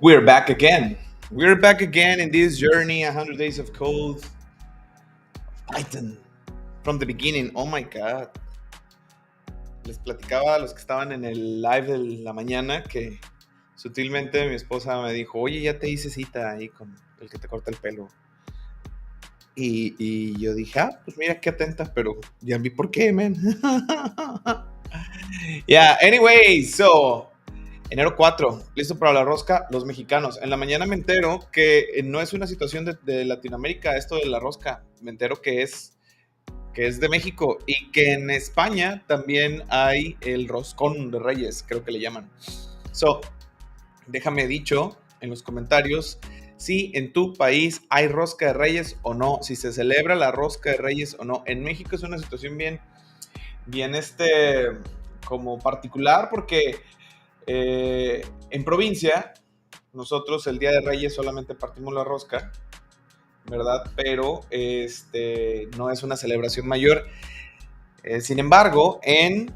We're back again. We're back again in this journey, 100 Days of Code, Python, from the beginning. Oh my God. Les platicaba a los que estaban en el live de la mañana que sutilmente mi esposa me dijo, oye, ya te hice cita ahí con el que te corta el pelo. Y yo dije, pues mira qué atenta, pero ya vi por qué, man. Yeah, anyway, so enero 4, listo para la rosca, los mexicanos. En la mañana me entero que no es una situación de Latinoamérica esto de la rosca. Me entero que es de México y que en España también hay el roscón de Reyes, creo que le llaman. So, déjame dicho en los comentarios si en tu país hay rosca de Reyes o no, si se celebra la rosca de Reyes o no. En México es una situación bien como particular porque en provincia, nosotros el Día de Reyes solamente partimos la rosca, ¿verdad? Pero no es una celebración mayor. Sin embargo, en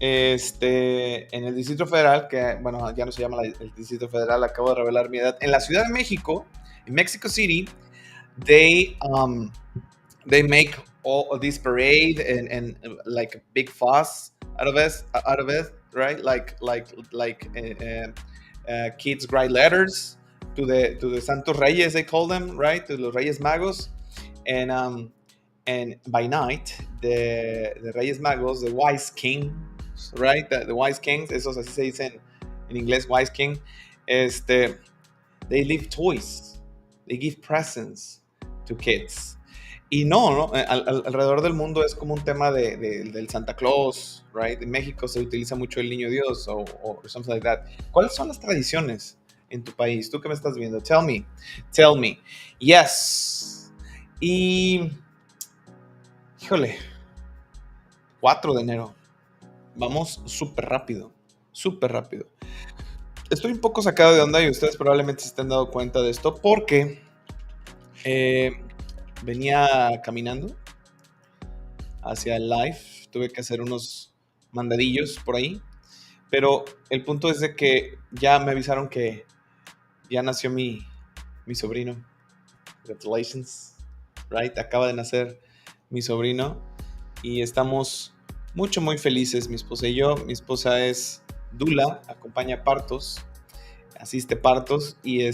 el Distrito Federal, que bueno, ya no se llama el Distrito Federal, acabo de revelar mi edad, en la Ciudad de México, en Mexico City, they make all this parade and like a big fuss out of it, right? Kids write letters to the Santos Reyes, they call them, right? To los Reyes Magos, and by night the Reyes Magos, the wise king, right? The wise kings, esos así se dicen en inglés, wise king, they leave toys, they give presents to kids. Y no, alrededor del mundo es como un tema del Santa Claus, right? En México se utiliza mucho el Niño Dios o something like that. ¿Cuáles son las tradiciones en tu país? ¿Tú que me estás viendo? Tell me. Yes. Y, híjole, 4 de enero. Vamos súper rápido. Estoy un poco sacado de onda y ustedes probablemente se estén dando cuenta de esto porque venía caminando hacia el live, tuve que hacer unos mandadillos por ahí, pero el punto es de que ya me avisaron que ya nació mi sobrino. Congratulations, right? Acaba de nacer mi sobrino y estamos muy felices, mi esposa y yo. Mi esposa es dula, acompaña partos, asiste partos y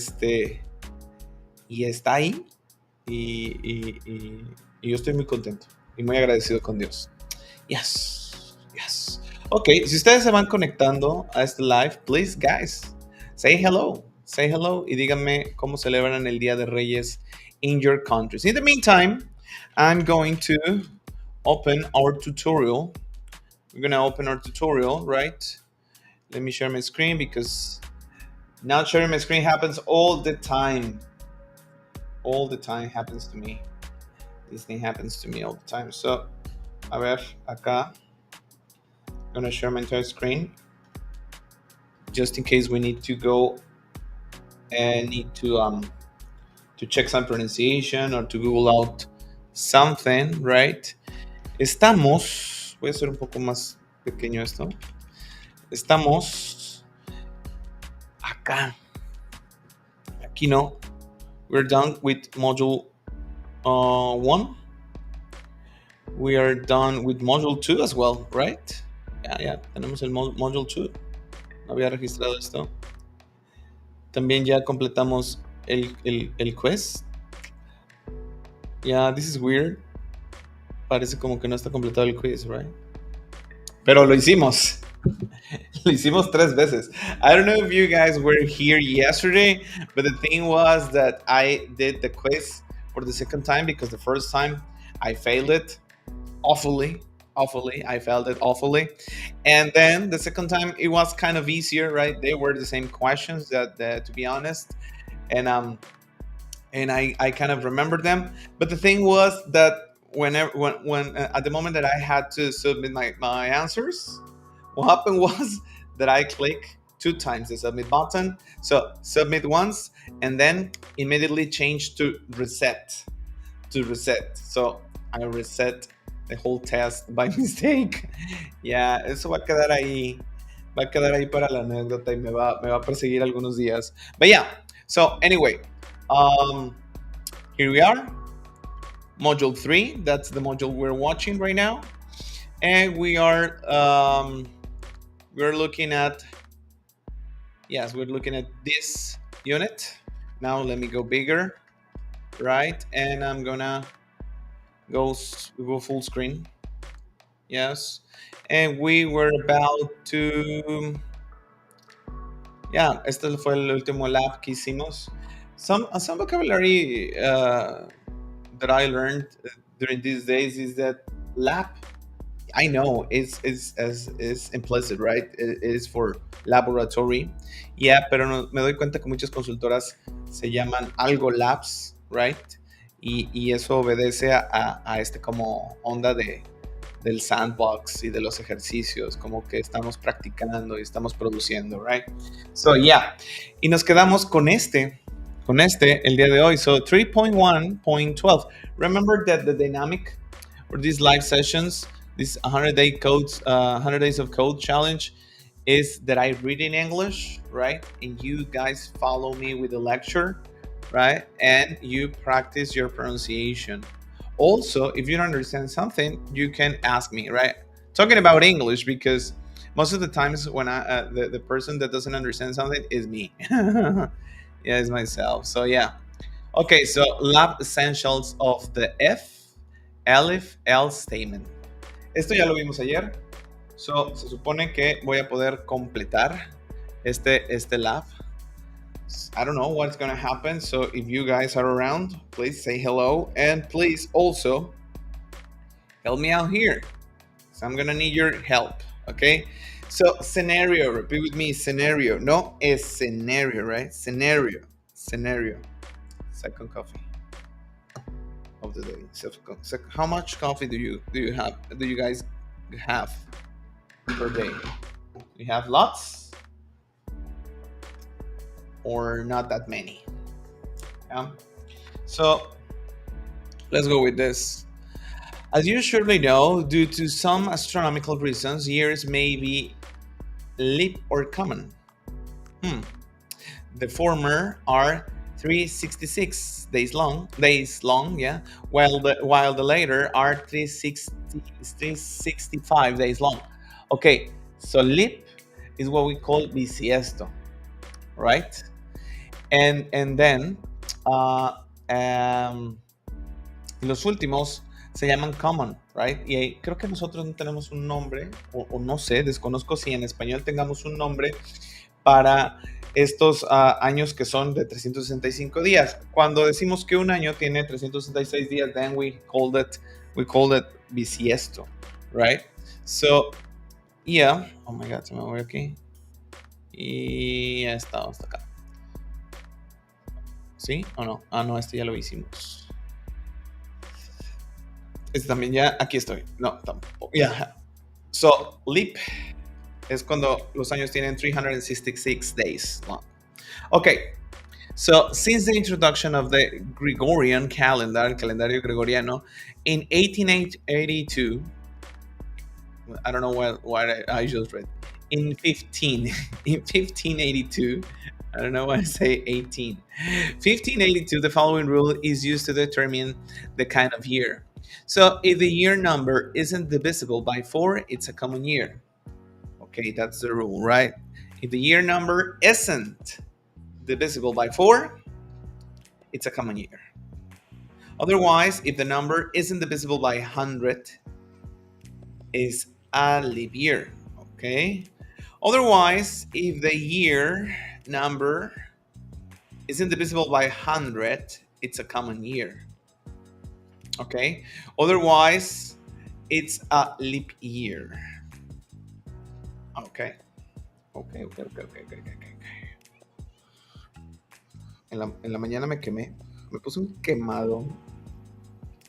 está ahí y yo estoy muy contento y muy agradecido con Dios. Yes. Ok, si ustedes se van conectando a este live, please, guys, say hello y díganme cómo celebran el Día de Reyes in your countries. In the meantime, I'm going to open our tutorial. We're going to open our tutorial, right? Let me share my screen because now sharing my screen happens all the time. All the time happens to me. This thing happens to me all the time. So, a ver, acá. I'm gonna share my entire screen just in case we need to go and need to check some pronunciation or to Google out something, right? Voy a hacer un poco más pequeño esto. Estamos acá. Aquí no. We're done with module 1. We are done with module 2 as well, right? Ya, tenemos el module 2. No había registrado esto. También ya completamos el quest. Yeah, this is weird. Parece como que no está completado el quiz, right? Pero lo hicimos. Lo hicimos 3 veces. I don't know if you guys were here yesterday, but the thing was that I did the quiz for the second time because the first time I failed it awfully. I failed it awfully. And then the second time it was kind of easier, right? They were the same questions that to be honest. And I kind of remembered them. But the thing was that when at the moment that I had to submit my answers, what happened was that I click 2 times the submit button. So submit once and then immediately change to reset. So I reset the whole test by mistake. Yeah, eso va a quedar ahí Va a quedar ahí para la anécdota y me va a perseguir algunos días. But yeah, so anyway, um, here we are, module 3. That's the module we're watching right now. And we're looking at, yes, we're looking at this unit. Now let me go bigger, right? And I'm gonna go full screen. Yes. And we were about to, yeah, este fue el último lab que hicimos. Some vocabulary that I learned during these days is that lab, I know is implicit, right? It is for laboratory. Yeah, pero me doy cuenta que muchas consultoras se llaman algo labs, right? Y eso obedece a este como onda del sandbox y de los ejercicios, como que estamos practicando y estamos produciendo, right? So, yeah. Y nos quedamos con este el día de hoy. So, 3.1.12. Remember that the dynamic for these live sessions, this 100 days of code challenge, is that I read in English, right? And you guys follow me with the lecture, right? And you practice your pronunciation. Also, if you don't understand something, you can ask me, right? Talking about English, because most of the times when the person that doesn't understand something is me. Yeah, it's myself. So yeah. Okay, so lab essentials of the Elif L statement. Esto ya lo vimos ayer. So, se supone que voy a poder completar este lab. I don't know what's going to happen. So, if you guys are around, please say hello. And please also help me out here. So, I'm going to need your help. Okay. So, scenario. Repeat with me. Scenario. No, es scenario, right? Scenario. Scenario. Second coffee of the day. So, how much coffee do you have? Do you guys have per day? We have lots or not that many. Yeah. So let's go with this. As you surely know, due to some astronomical reasons, years may be leap or common. The former are 366 days long, yeah, while the later are 365 days long. Okay, so leap is what we call bisiesto, right? And then um, los últimos se llaman common, right? Y creo que nosotros no tenemos un nombre, o no sé, desconozco si en español tengamos un nombre para estos años que son de 365 días. Cuando decimos que un año tiene 366 días, then we called it bisiesto, right? So, yeah. Oh my God, se me voy aquí. Y ya está, hasta acá. ¿Sí o no? Ah, no, este ya lo hicimos. Este también ya, aquí estoy. No, tampoco. Yeah. So, leap es cuando los años tienen 366 days long. Okay. So, since the introduction of the Gregorian calendar, el calendario gregoriano, in 1882, I don't know what I just read. In 1582, I don't know why I say 18. 1582, the following rule is used to determine the kind of year. So if the year number isn't divisible by 4, it's a common year. Okay, that's the rule, right? If the year number isn't divisible by 4, it's a common year. Otherwise, if the number isn't divisible by 100, is a leap year. Okay. Otherwise, if the year number isn't divisible by 100, it's a common year. Okay. Otherwise, it's a leap year. Okay. Okay. En la mañana me quemé. Me puse un quemado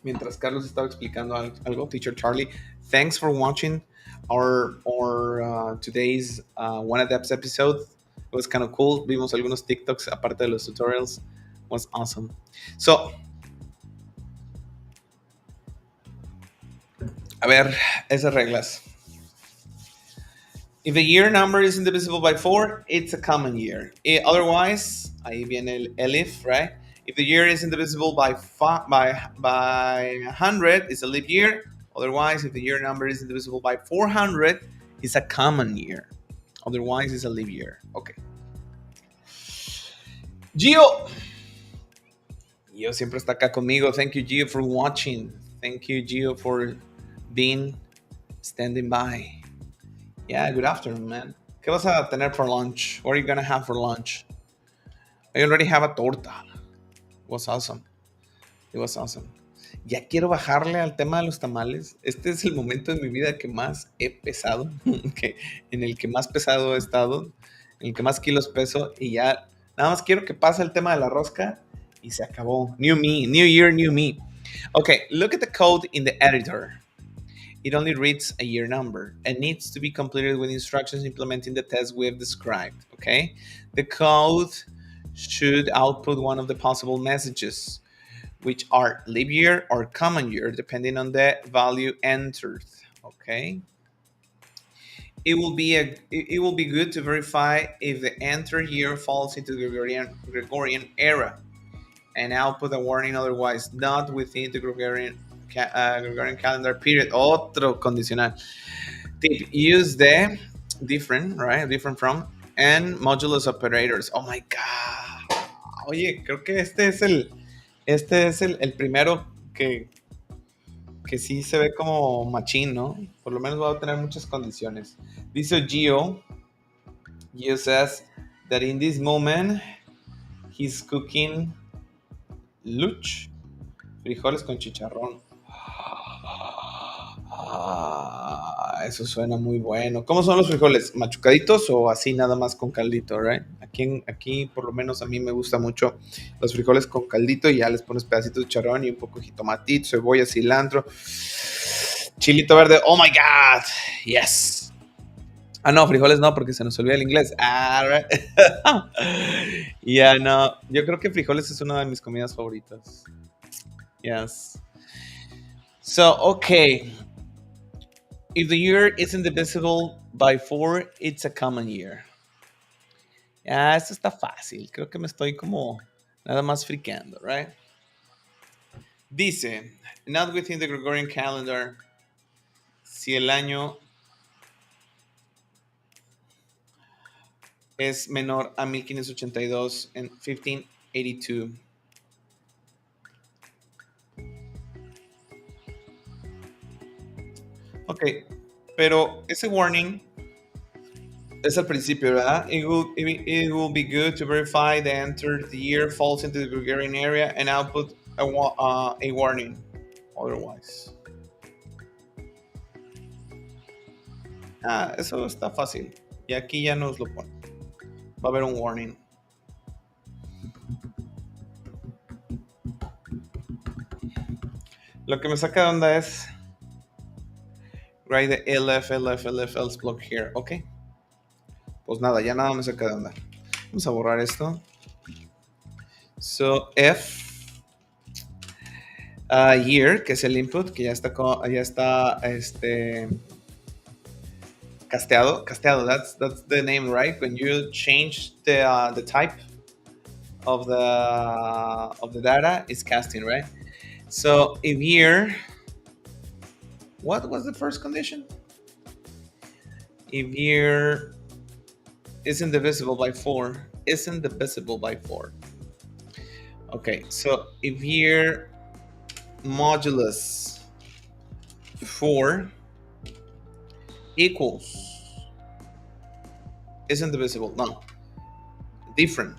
mientras Carlos estaba explicando algo. Teacher Charlie, thanks for watching our today's One Adapts episode. It was kind of cool. Vimos algunos TikToks aparte de los tutorials. It was awesome. So, a ver, esas reglas. If the year number is indivisible by 4, it's a common year. Otherwise, ahí viene el if, right? If the year is indivisible by 100, it's a leap year. Otherwise, if the year number is indivisible by 400, it's a common year. Otherwise, it's a leap year. Okay. Gio. Gio siempre está acá conmigo. Thank you, Gio, for watching. Thank you, Gio, for being standing by. Yeah, good afternoon, man. ¿Qué vas a tener for lunch? What are you gonna have for lunch? I already have a torta. It was awesome. It was awesome. Ya quiero bajarle al tema de los tamales. Este es el momento de mi vida que más he pesado, en el que más pesado he estado, en el que más kilos peso y ya nada más quiero que pase el tema de la rosca y se acabó. New me, new year, new me. Okay, look at the code in the editor. It only reads a year number and needs to be completed with instructions implementing the test we have described, okay? The code should output one of the possible messages, which are leap year or common year, depending on the value entered, okay? It will be good to verify if the entered year falls into the Gregorian era and output a warning otherwise not within the Gregorian calendar period. Otro condicional. Tip, use the different, right? Different from and modulus operators. Oh my God. Oye, creo que este es el primero que sí se ve como machín, ¿no? Por lo menos va a tener muchas condiciones. Dice Gio says that in this moment he's cooking luch, frijoles con chicharrón. Eso suena muy bueno. ¿Cómo son los frijoles? ¿Machucaditos o así nada más con caldito, right? Aquí por lo menos a mí me gusta mucho los frijoles con caldito y ya les pones pedacitos de chicharrón y un poco de jitomatito, cebolla, cilantro, chilito verde. Oh my God, yes. Ah, no, frijoles no, porque se nos olvida el inglés. Right. Yeah, no. Yo creo que frijoles es una de mis comidas favoritas. Yes. So, okay. If the year isn't divisible by 4, it's a common year. Ah, esto está fácil. Creo que me estoy como nada más friqueando, right? Dice, not within the Gregorian calendar, si el año es menor a 1582 en 1582. Ok, pero ese warning es al principio, ¿verdad? It will be good to verify the entered year falls into the Gregorian area and output a warning otherwise. Ah, eso está fácil. Y aquí ya nos lo pone. Va a haber un warning. Lo que me saca de onda es write the LF else block here, ¿ok? Pues nada, ya nada me saca de onda. Vamos a borrar esto. So, F year, que es el input, que ya está casteado. That's the name, right? When you change the type of the data, it's casting, right? So if year, what was the first condition? If year isn't divisible by 4, Okay, so if year modulus 4 equals isn't divisible, no, different,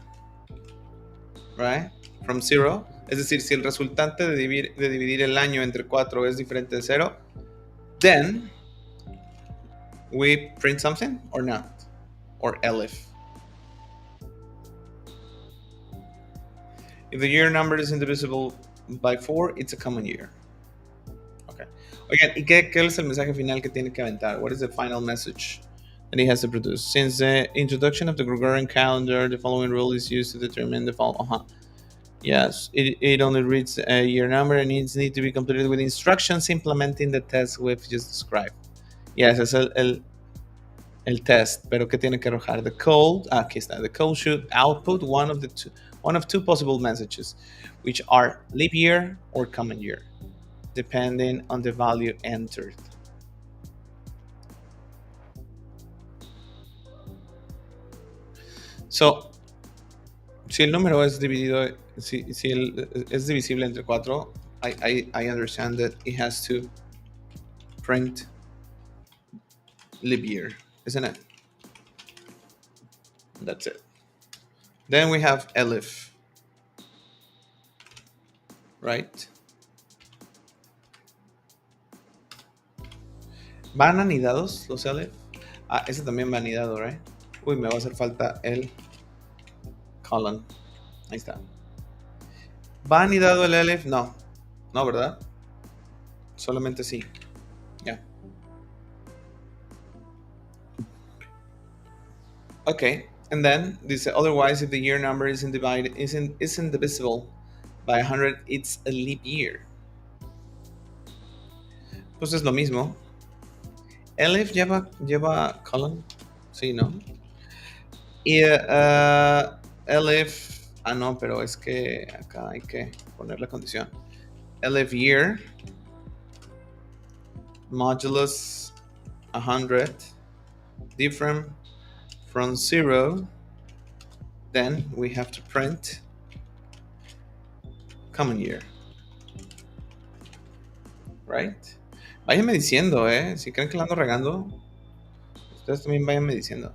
right? From 0, es decir, si el resultante de dividir el año entre 4 es diferente de 0, then we print something or not, or elif. If the year number is indivisible by 4, it's a common year. Okay. Oigan, ¿y qué es el mensaje final que tiene que aventar? What is the final message that he has to produce? Since the introduction of the Gregorian calendar, the following rule is used to determine the following. Yes, it only reads a year number and needs to be completed with instructions implementing the test we've just described. Yes, es el test, pero ¿qué tiene que arrojar? The code, aquí está. The code should output one of two possible messages, which are leap year or common year, depending on the value entered. So, si el número es dividido, es divisible entre 4, I understand that it has to print leap year, isn't it? That's it. Then we have elif, right? ¿Van anidados los elif? Ah, ese también va anidado, right? Uy, me va a hacer falta el colon. Ahí está. ¿Va anidado el elif? No. No, ¿verdad? Solamente sí. Ya. Okay. And then dice, otherwise, if the year number isn't divisible by 100, it's a leap year. Pues es lo mismo. Elif lleva colon. Sí, ¿no? Y elif. Ah, no, pero es que acá hay que poner la condición. Elif year modulus 100 different from 0, then we have to print common year, right? Váyanme diciendo, si creen que la ando regando, ustedes también váyanme diciendo.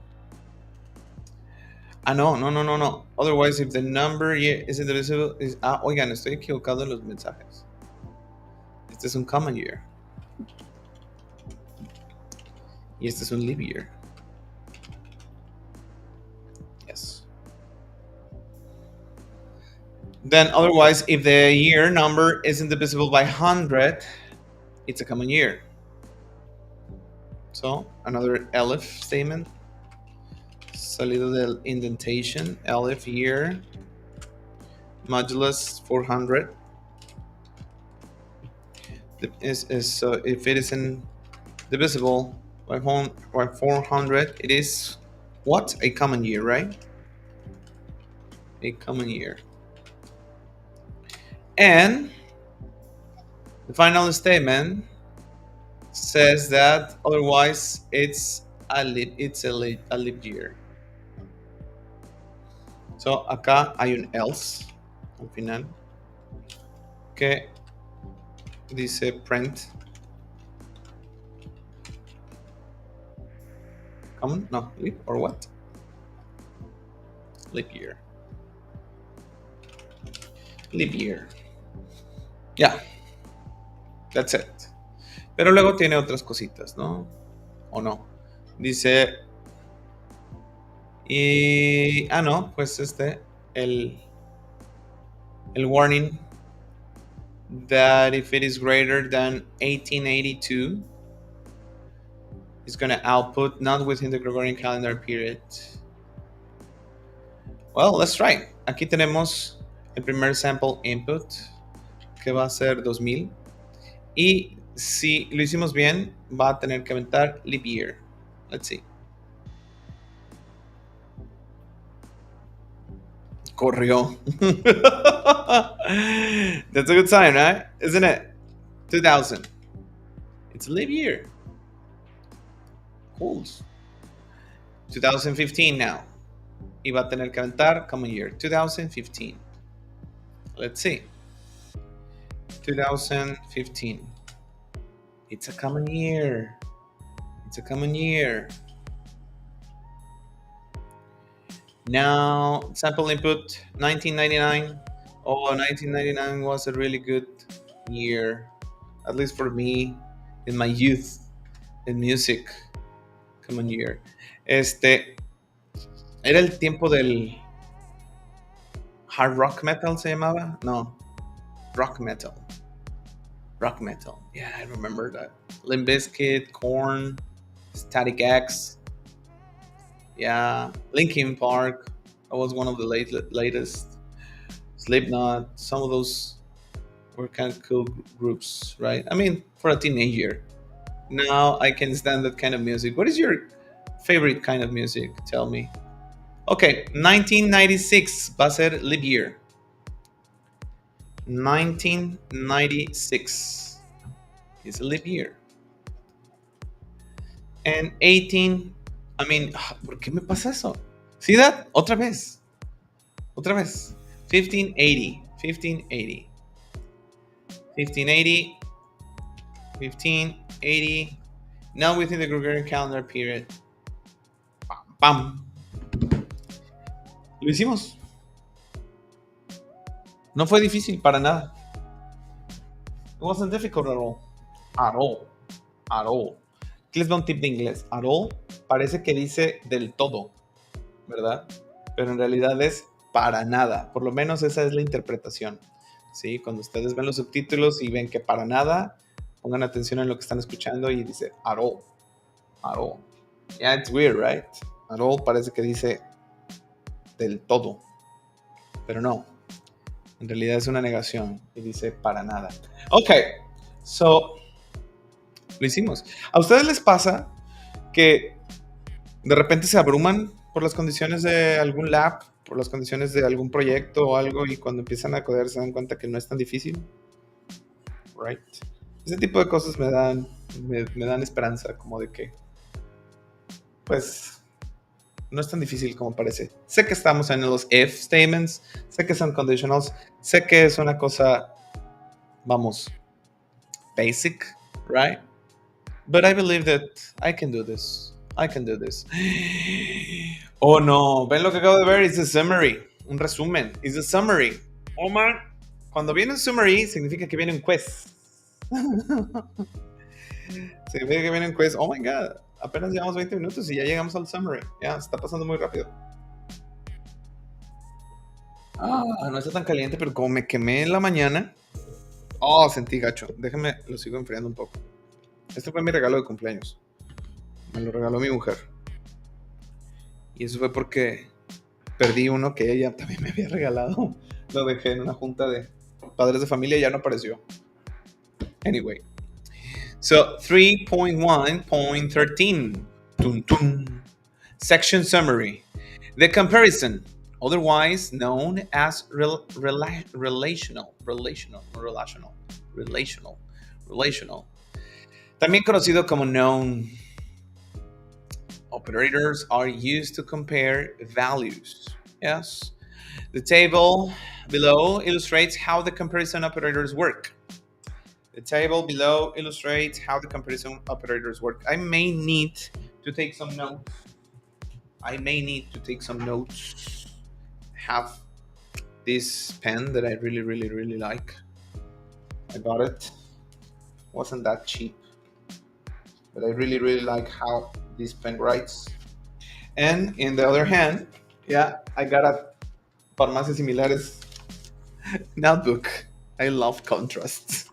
Ah, no. Otherwise, if the number isn't divisible, oigan, estoy equivocado en los mensajes. Este es un common year. Y este es un leap year. Yes. Then, otherwise, if the year number isn't divisible by 100, it's a common year. So, another elif statement. Salido del indentation, elif year, modulus 400. So if it isn't divisible by 400, it is what? A common year, right? A common year. And the final statement says that otherwise it's a leap year. So acá hay un else al final que dice print common, no, leap or what? Leap year. Leap year. Yeah, that's it. Pero luego tiene otras cositas, ¿no? ¿O no? Dice y no, pues el warning that if it is greater than 1882 is going to output not within the Gregorian calendar period. Well, let's try. Aquí tenemos el primer sample input que va a ser 2000 y si lo hicimos bien va a tener que aventar leap year. Let's see. Corrió. That's a good sign, right? Isn't it? 2000. It's a leap year. Cool. 2015 now. Y va a tener que aventar common year. 2015. Let's see. 2015. It's a common year. It's a common year. Now, sample input 1999. Oh, 1999 was a really good year, at least for me in my youth in music. Common year. Era el tiempo del hard rock metal, se llamaba. No, rock metal. Rock metal. Yeah, I remember that. Limp Bizkit, Korn, Static X. Yeah, Linkin Park. That was one of the latest. Slipknot. Some of those were kind of cool groups, right? I mean, for a teenager. Now I can stand that kind of music. What is your favorite kind of music? Tell me. Okay, 1996 va a ser leap year. 1996 is a leap year. And 18, I mean, ¿por qué me pasa eso? See that? Otra vez. Otra vez. 1580. 1580. 1580. 1580. Now within the Gregorian calendar period. Pam, pam. Lo hicimos. No fue difícil para nada. It wasn't difficult at all. At all. At all. Aquí les doy un tip de inglés. At all parece que dice del todo, ¿verdad? Pero en realidad es para nada. Por lo menos esa es la interpretación. ¿Sí? Cuando ustedes ven los subtítulos y ven que para nada, pongan atención en lo que están escuchando y dice at all. At all. Yeah, it's weird, right? At all parece que dice del todo. Pero no. En realidad es una negación y dice para nada. Ok. So, lo hicimos. ¿A ustedes les pasa que de repente se abruman por las condiciones de algún lab, por las condiciones de algún proyecto o algo, y cuando empiezan a coder se dan cuenta que no es tan difícil? Right. Ese tipo de cosas me dan esperanza, como de que, pues, no es tan difícil como parece. Sé que estamos en los if statements, sé que son conditionals, sé que es una cosa, vamos, basic, right? But I believe that I can do this. I can do this. Oh no, ven lo que acabo de ver, it's a summary, un resumen, it's a summary. Oh man, cuando viene un summary significa que viene un quiz. Significa que viene un quiz. Oh my god, apenas llevamos 20 minutos y ya llegamos al summary. Ya, está pasando muy rápido. No está tan caliente, pero como me quemé en la mañana, sentí gacho. Déjenme, lo sigo enfriando un poco. Este fue mi regalo de cumpleaños. Me lo regaló mi mujer. Y eso fue porque perdí uno que ella también me había regalado. Lo dejé en una junta de padres de familia y ya no apareció. Anyway. So, 3.1.13. Tum, tum. Section summary. The comparison, otherwise known as relational. También conocido como known. Operators are used to compare values. Yes. The table below illustrates how the comparison operators work. The table below illustrates how the comparison operators work. I may need to take some notes. Have this pen that I really like. I got it. Wasn't that cheap. But I really like how this pen writes. And in the other hand, I got a Farmacias Similares notebook. I love contrasts.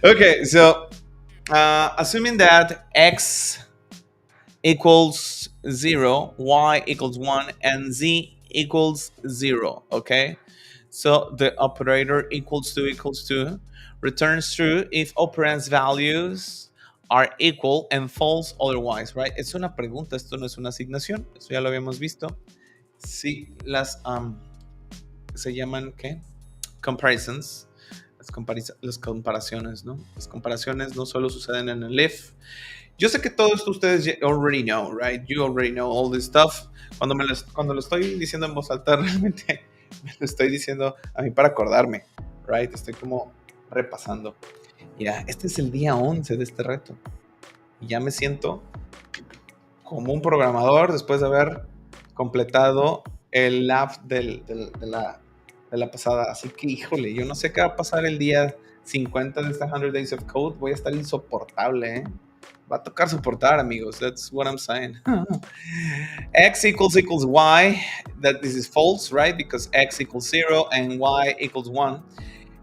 Okay, so assuming that x equals 0, y equals 1, and z equals 0, okay? So the operator equals to returns true if operand's values are equal and false otherwise, right? Es una pregunta, esto no es una asignación, eso ya lo habíamos visto. Sí, las se llaman, ¿qué? Comparisons. Las comparaciones, ¿no? Las comparaciones no solo suceden en el if. Yo sé que todo esto ustedes already know, right? You already know all this stuff. Cuando lo estoy diciendo en voz alta, realmente me lo estoy diciendo a mí para acordarme, right? Estoy como repasando. Ya, este es el día 11 de este reto. Y ya me siento como un programador después de haber completado el lab de la pasada. Así que, híjole, yo no sé qué va a pasar el día 50 de esta 100 Days of Code. Voy a estar insoportable, ¿eh? Va a tocar soportar, amigos. That's what I'm saying. X equals Y. That this is false, right? Because X equals 0 and Y equals 1.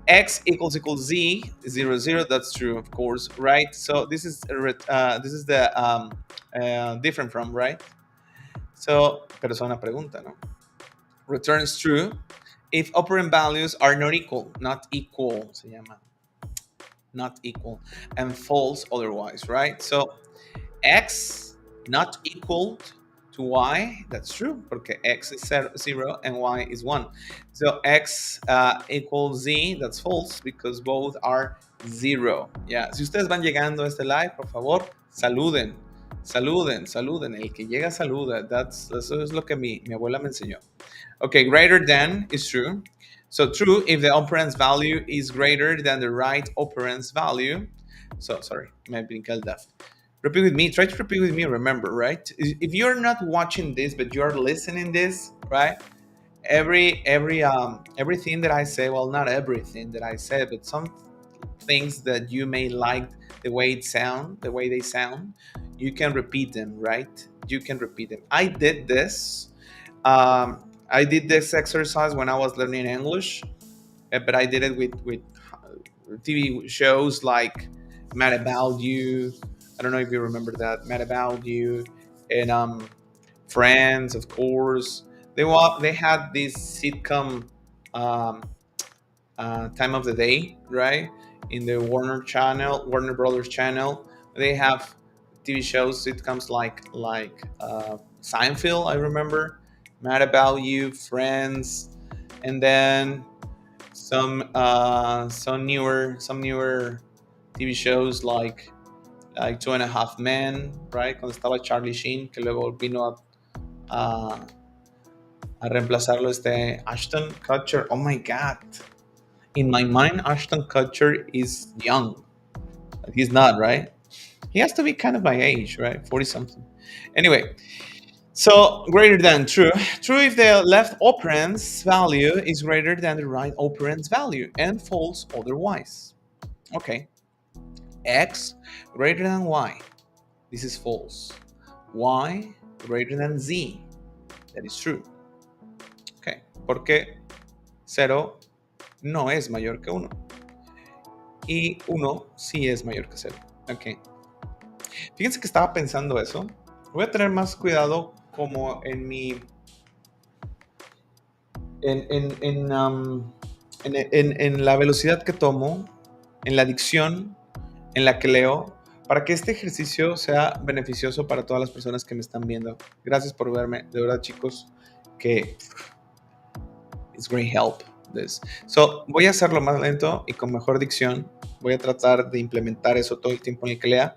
X equals Z, 0, 0. That's true, of course, right? So this is the different from, right? So, pero es una pregunta, ¿no? Returns true if operand values are not equal, se llama. Not equal, and false otherwise, right? So X not equal to y. That's true, porque x is 0 and y is 1. So x equals z. That's false because both are 0. Yeah. Si ustedes van llegando a este live, por favor, saluden. Saluden, saluden. El que llega saluda. Eso es lo que mi abuela me enseñó. Okay, greater than is true. So true if the operand's value is greater than the right operand's value. So sorry, me brinqué al left. Repeat with me. Try to repeat with me. Remember, right? If you're not watching this, but you're listening this, right? Everything that I say, well, not everything that I say, but some things that you may like the way they sound, you can repeat them, right? You can repeat them. I did this. I did this exercise when I was learning English, but I did it with TV shows like Mad About You. I don't know if you remember that, Mad About You, and Friends, of course. They had this sitcom um, time of the day, right? In the Warner Brothers channel, they have TV shows, sitcoms like Seinfeld. I remember Mad About You, Friends, and then some newer TV shows like Two and a Half Men, right? Cuando estaba Charlie Sheen, que luego vino a, a reemplazarlo Ashton Kutcher. Oh my God. In my mind, Ashton Kutcher is young. But he's not, right? He has to be kind of my age, right? 40 something. Anyway, so greater than true. True if the left operand's value is greater than the right operand's value, and false otherwise. Okay. X greater than y. This is false. Y greater than z. That is true. Okay. Porque 0 no es mayor que 1. Y 1 sí es mayor que 0. Ok. Fíjense que estaba pensando eso. Voy a tener más cuidado como en mi... En la velocidad que tomo, en la dicción en la que leo, para que este ejercicio sea beneficioso para todas las personas que me están viendo. Gracias por verme. De verdad, chicos, que it's great help this. So, voy a hacerlo más lento y con mejor dicción. Voy a tratar de implementar eso todo el tiempo en el que lea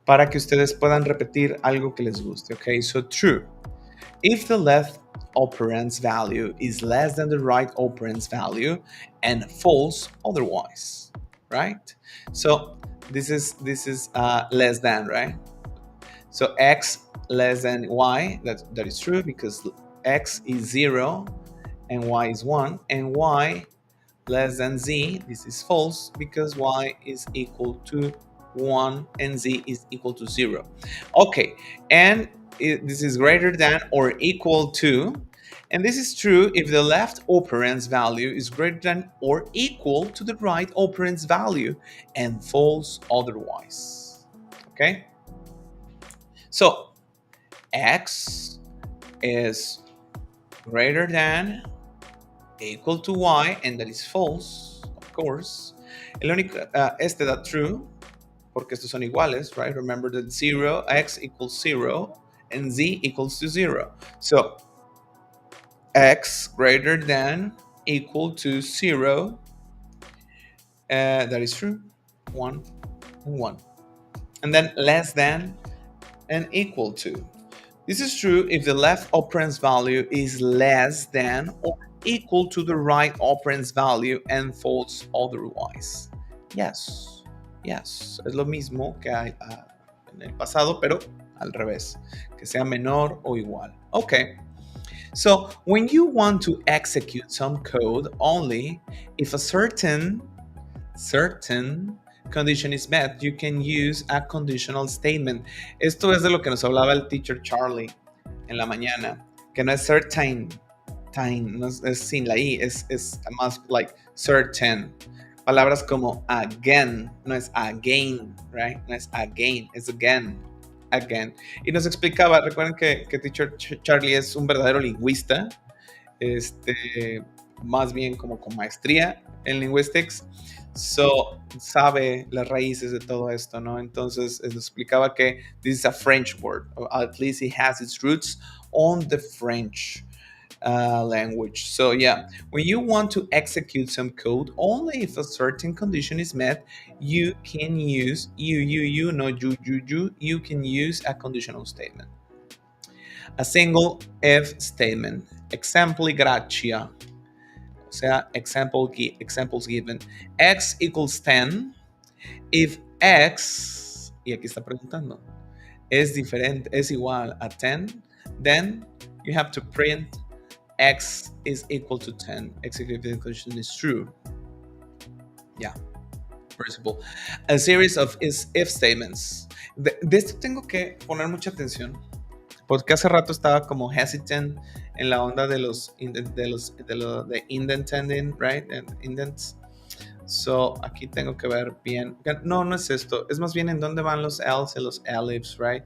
para que ustedes puedan repetir algo que les guste. Okay, so true. If the left operand's value is less than the right operand's value, and false otherwise, right? So this is less than, right? So x less than y, that is true because x is 0 and y is 1, and y less than z, this is false because y is equal to 1 and z is equal to 0. Okay, and this is greater than or equal to, and this is true if the left operand's value is greater than or equal to the right operand's value, and false otherwise. Okay? So, x is greater than, equal to y, and that is false, of course. El único, that true, porque estos son iguales, right? Remember that 0, x equals 0, and z equals to 0. So, x greater than, equal to 0, that is true, 1 and 1. And then less than and equal to. This is true if the left operand's value is less than or equal to the right operand's value, and false otherwise. Yes, yes, es lo mismo que hay en el pasado, pero al revés, que sea menor o igual. Okay. So when you want to execute some code only if a certain condition is met, you can use a conditional statement. Esto es de lo que nos hablaba el teacher Charlie en la mañana, que no es certain, no es sin la i, es más like certain. Palabras como again, no es again, right? No es again, es again. Y nos explicaba, recuerden que teacher Charlie es un verdadero lingüista, más bien como con maestría en linguistics. So, sabe las raíces de todo esto, ¿no? Entonces, nos explicaba que this is a French word, or at least it has its roots on the French language. So, yeah, when you want to execute some code, only if a certain condition is met, you can use no you can use a conditional statement. A single if statement. Example gracia. O sea, examples given. X equals 10. If X, y aquí está preguntando, es diferente, es igual a 10, then you have to print X is equal to 10. Executive condition is true. Yeah, very simple. A series of if statements. De esto tengo que poner mucha atención. Porque hace rato estaba como hesitant en la onda de los de indenting, right? Indents. So, aquí tengo que ver bien. No, no es esto. Es más bien en dónde van los else y los ellipses, right?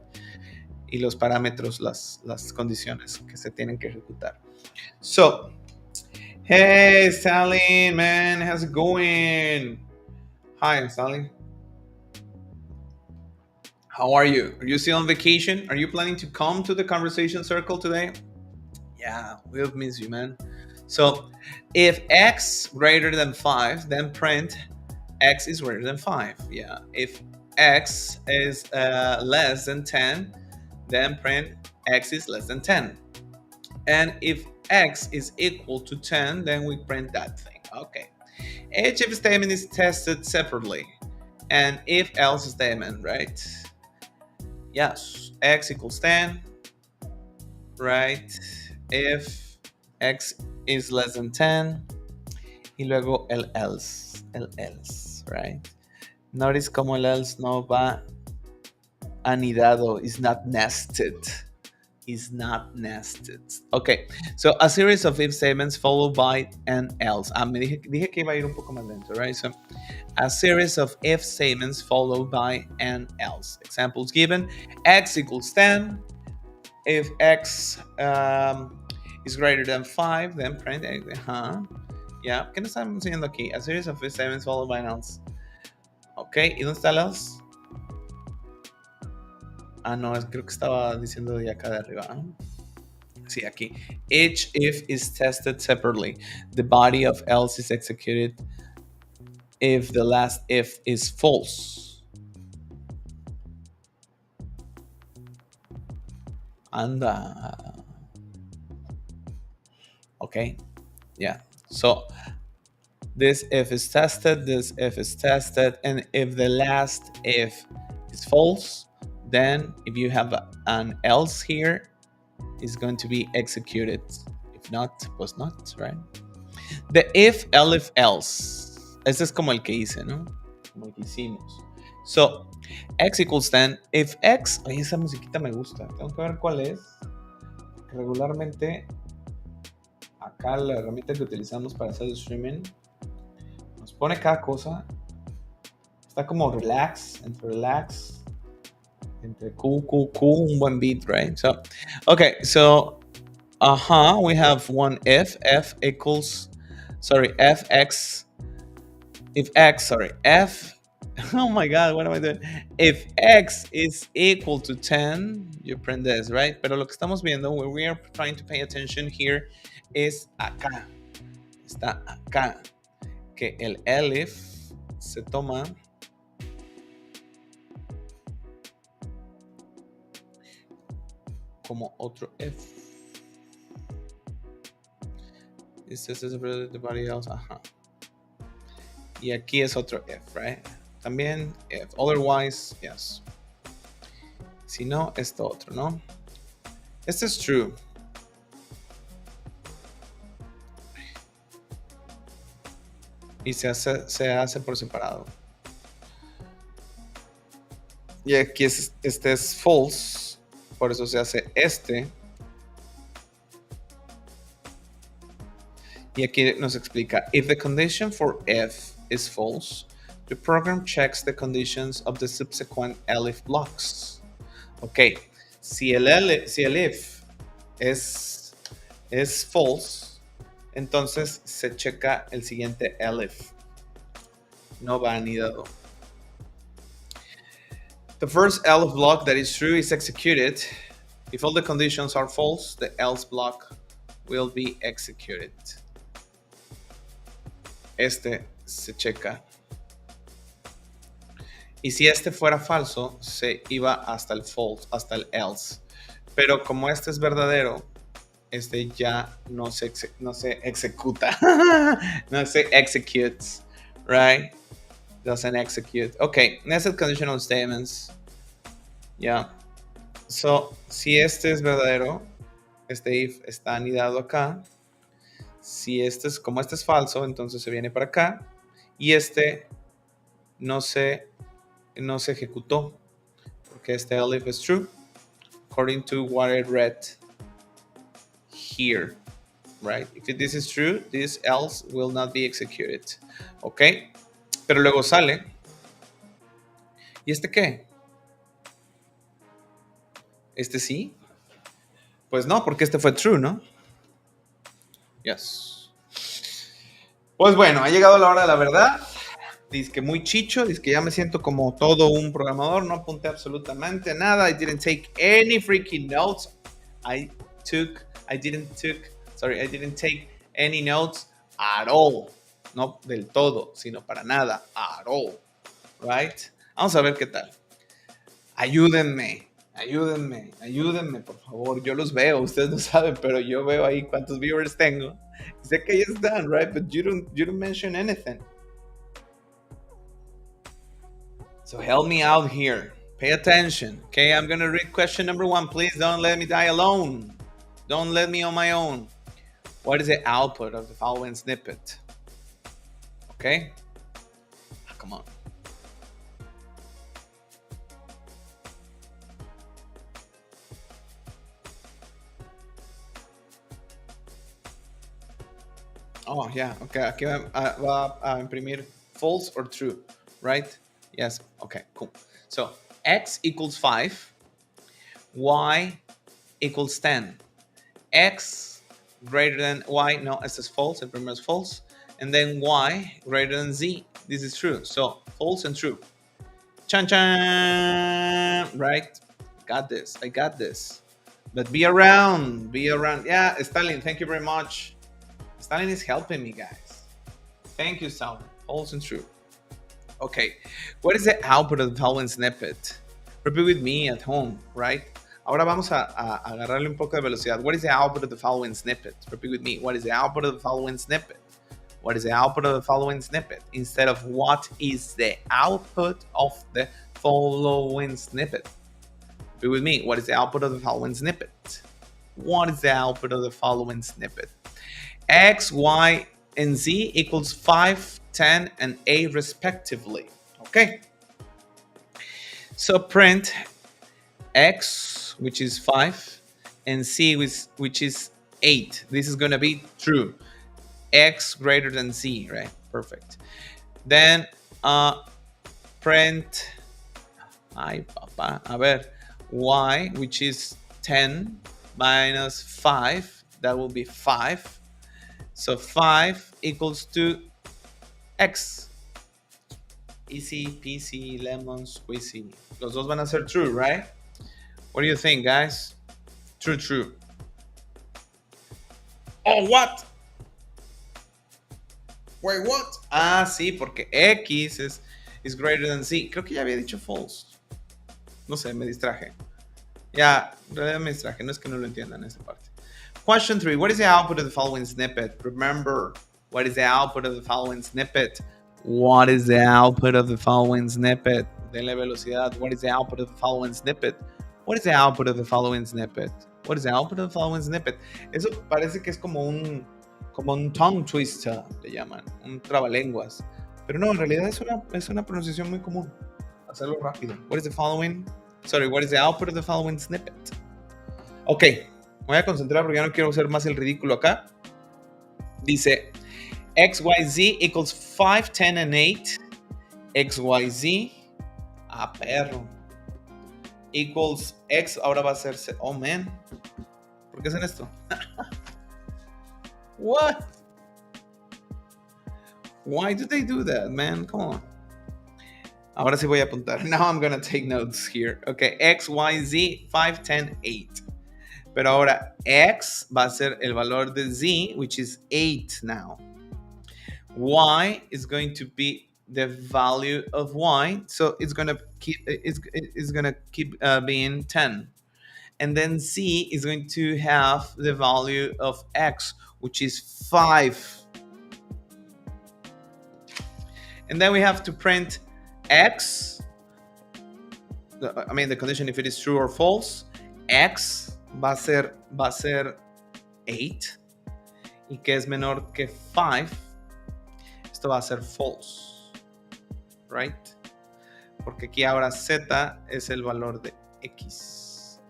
Y los parámetros, las condiciones que se tienen que ejecutar. So, hey, Sally, man, how's it going? Hi, Sally. How are you? Are you still on vacation? Are you planning to come to the conversation circle today? Yeah, we'll miss you, man. So, if x greater than 5, then print x is greater than 5. Yeah. If x is less than 10, then print x is less than 10. And if x is equal to 10, then we print that thing. Okay. Each if statement is tested separately. And if else statement, right? Yes. X equals 10, right? If x is less than 10, y luego el else, right? Notice como el else no va anidado, is not nested. Okay, so a series of if statements followed by an else. Me dije que iba a ir un poco más lento, right? So a series of if statements followed by an else. Examples given: x equals 10. If x is greater than 5, then print x. Yeah, ¿qué nos estamos enseñando aquí? A series of if statements followed by an else. Ok, ¿y dónde está el else? No, creo que estaba diciendo de acá de arriba. Sí, aquí. Each if is tested separately. The body of else is executed if the last if is false. Anda. Okay, yeah. So this if is tested, this if is tested, and if the last if is false, then if you have an else here, it's going to be executed. If not, was not, right? The if, elif, else. Este es como el que hice, ¿no? Como el que hicimos. So, x equals 10. If x, ay, esa musiquita me gusta. Tengo que ver cuál es. Regularmente, acá la herramienta que utilizamos para hacer el streaming nos pone cada cosa. Está como relax, entre cool, un buen beat, right? So, okay, so, we have one if, oh my god, what am I doing? If x is equal to 10, you print this, right? Pero lo que estamos viendo, where we are trying to pay attention here, es acá. Está acá. Que el elif se toma como otro if. This is the body else. Y aquí es otro if, right? También if. Otherwise, yes. Si no, esto otro, ¿no? Este es true. Y se hace por separado. Y aquí este es false. Por eso se hace este. Y aquí nos explica, if the condition for if is false, the program checks the conditions of the subsequent elif blocks. Ok, si el if es false, entonces se checa el siguiente elif. No va anidado. The first else block that is true is executed. If all the conditions are false, the else block will be executed. Este se checa. Y si este fuera falso, se iba hasta el false, hasta el else. Pero como este es verdadero, este ya no se ejecuta. No se executes, right? Doesn't execute. Okay, nested conditional statements. Yeah. So, si este es verdadero, este if está anidado acá. Si este es, como este es falso, entonces se viene para acá. Y este no se ejecutó, porque este if is true, according to what I read here, right? If this is true, this else will not be executed. Ok, pero luego sale. ¿Y este qué? ¿Este sí? Pues no, porque este fue true, ¿no? Yes. Pues bueno, ha llegado la hora de la verdad. Dice que muy chicho, dice que ya me siento como todo un programador, no apunté absolutamente nada. I didn't take any freaking notes. I didn't take any notes at all. No del todo, sino para nada. At all. Right? Vamos a ver qué tal. Ayúdenme, por favor. Yo los veo, ustedes no saben, pero yo veo ahí cuántos viewers tengo. Sé que ya están, right? But you don't mention anything. So help me out here. Pay attention. Okay, I'm gonna read question number 1. Please don't let me die alone. Don't let me on my own. What is the output of the following snippet? Okay? Come on. Oh, yeah. Okay, aquí va a imprimir false or true, right? Yes. Okay, cool. So x equals 5, y equals 10. X greater than y, no, this is false, el primero es false. And then y greater than z, this is true. So false and true. Chan chan, right? I got this. But be around. Yeah, Stalin, thank you very much. Stalin is helping me, guys. Thank you, Stalin. False and true. Okay, what is the output of the following snippet? Repeat with me at home, right? Ahora vamos a agarrarle un poco de velocidad. What is the output of the following snippet? Repeat with me. What is the output of the following snippet? What is the output of the following snippet? Instead of what is the output of the following snippet? Repeat with me. What is the output of the following snippet? What is the output of the following snippet? X, Y, and Z equals 5, 10, and 8 respectively. Okay. So print X, which is 5, and C, which is 8. This is going to be true. X greater than Z, right? Perfect. Then print, Y, which is 10 minus 5. That will be 5. So 5 equals to X. Easy peasy lemon squeezy. Los dos van a ser true, right? What do you think, guys? True. Oh, what? Wait, what? Ah, sí, porque X is greater than Z. Creo que ya había dicho false. No sé, me distraje. Ya, en realidad me distraje. No es que no lo entiendan esa parte. Question 3. What is the output of the following snippet? Remember, what is the output of the following snippet? What is the output of the following snippet? Denle velocidad. What is the output of the following snippet? What is the output of the following snippet? What is the output of the following snippet? Eso parece que es como un tongue twister, le llaman, un trabalenguas. Pero no, en realidad es una pronunciación muy común. Hacerlo rápido. What is the output of the following snippet? Ok, me voy a concentrar porque ya no quiero hacer más el ridículo acá. Dice XYZ equals 5, 10, and 8. XYZ, perro. Equals X, ahora va a ser, oh man. ¿Por qué hacen esto? What? Why do they do that, man? Come on. Ahora sí voy a apuntar. Now I'm gonna take notes here. Okay, X, Y, Z, 5, 10, 8. Pero ahora X va a ser el valor de Z, which is 8 now. Y is going to be the value of Y, so it's gonna keep being 10. And then Z is going to have the value of X, which is 5. And then we have to print X, the condition if it is true or false. X va a ser 8 y que es menor que 5. Esto va a ser false, right? Porque aquí ahora Z es el valor de X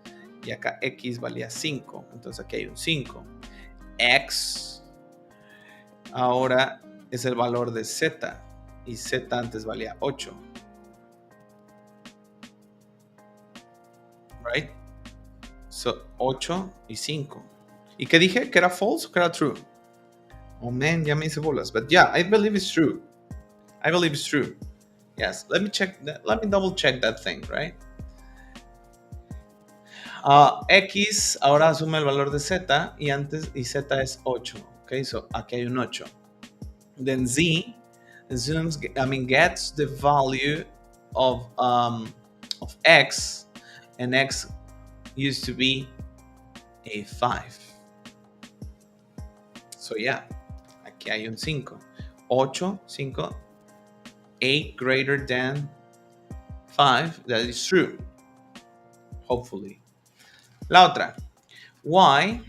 y acá X valía 5, entonces aquí hay un 5. X ahora es el valor de Z y Z antes valía 8, right? So 8 y 5. ¿Y qué dije? ¿Que era false o que era true? Oh man, ya me hice bolas. But yeah, I believe it's true. I believe it's true. Yes, let me check that. Let me double check that thing, right? X ahora asume el valor de Z y Z es 8. Okay, so aquí hay un 8. Then Z gets the value of X, and X used to be a 5. So yeah, aquí hay un 5. 8, 5, 8 greater than 5. That is true. Hopefully. La otra, Y,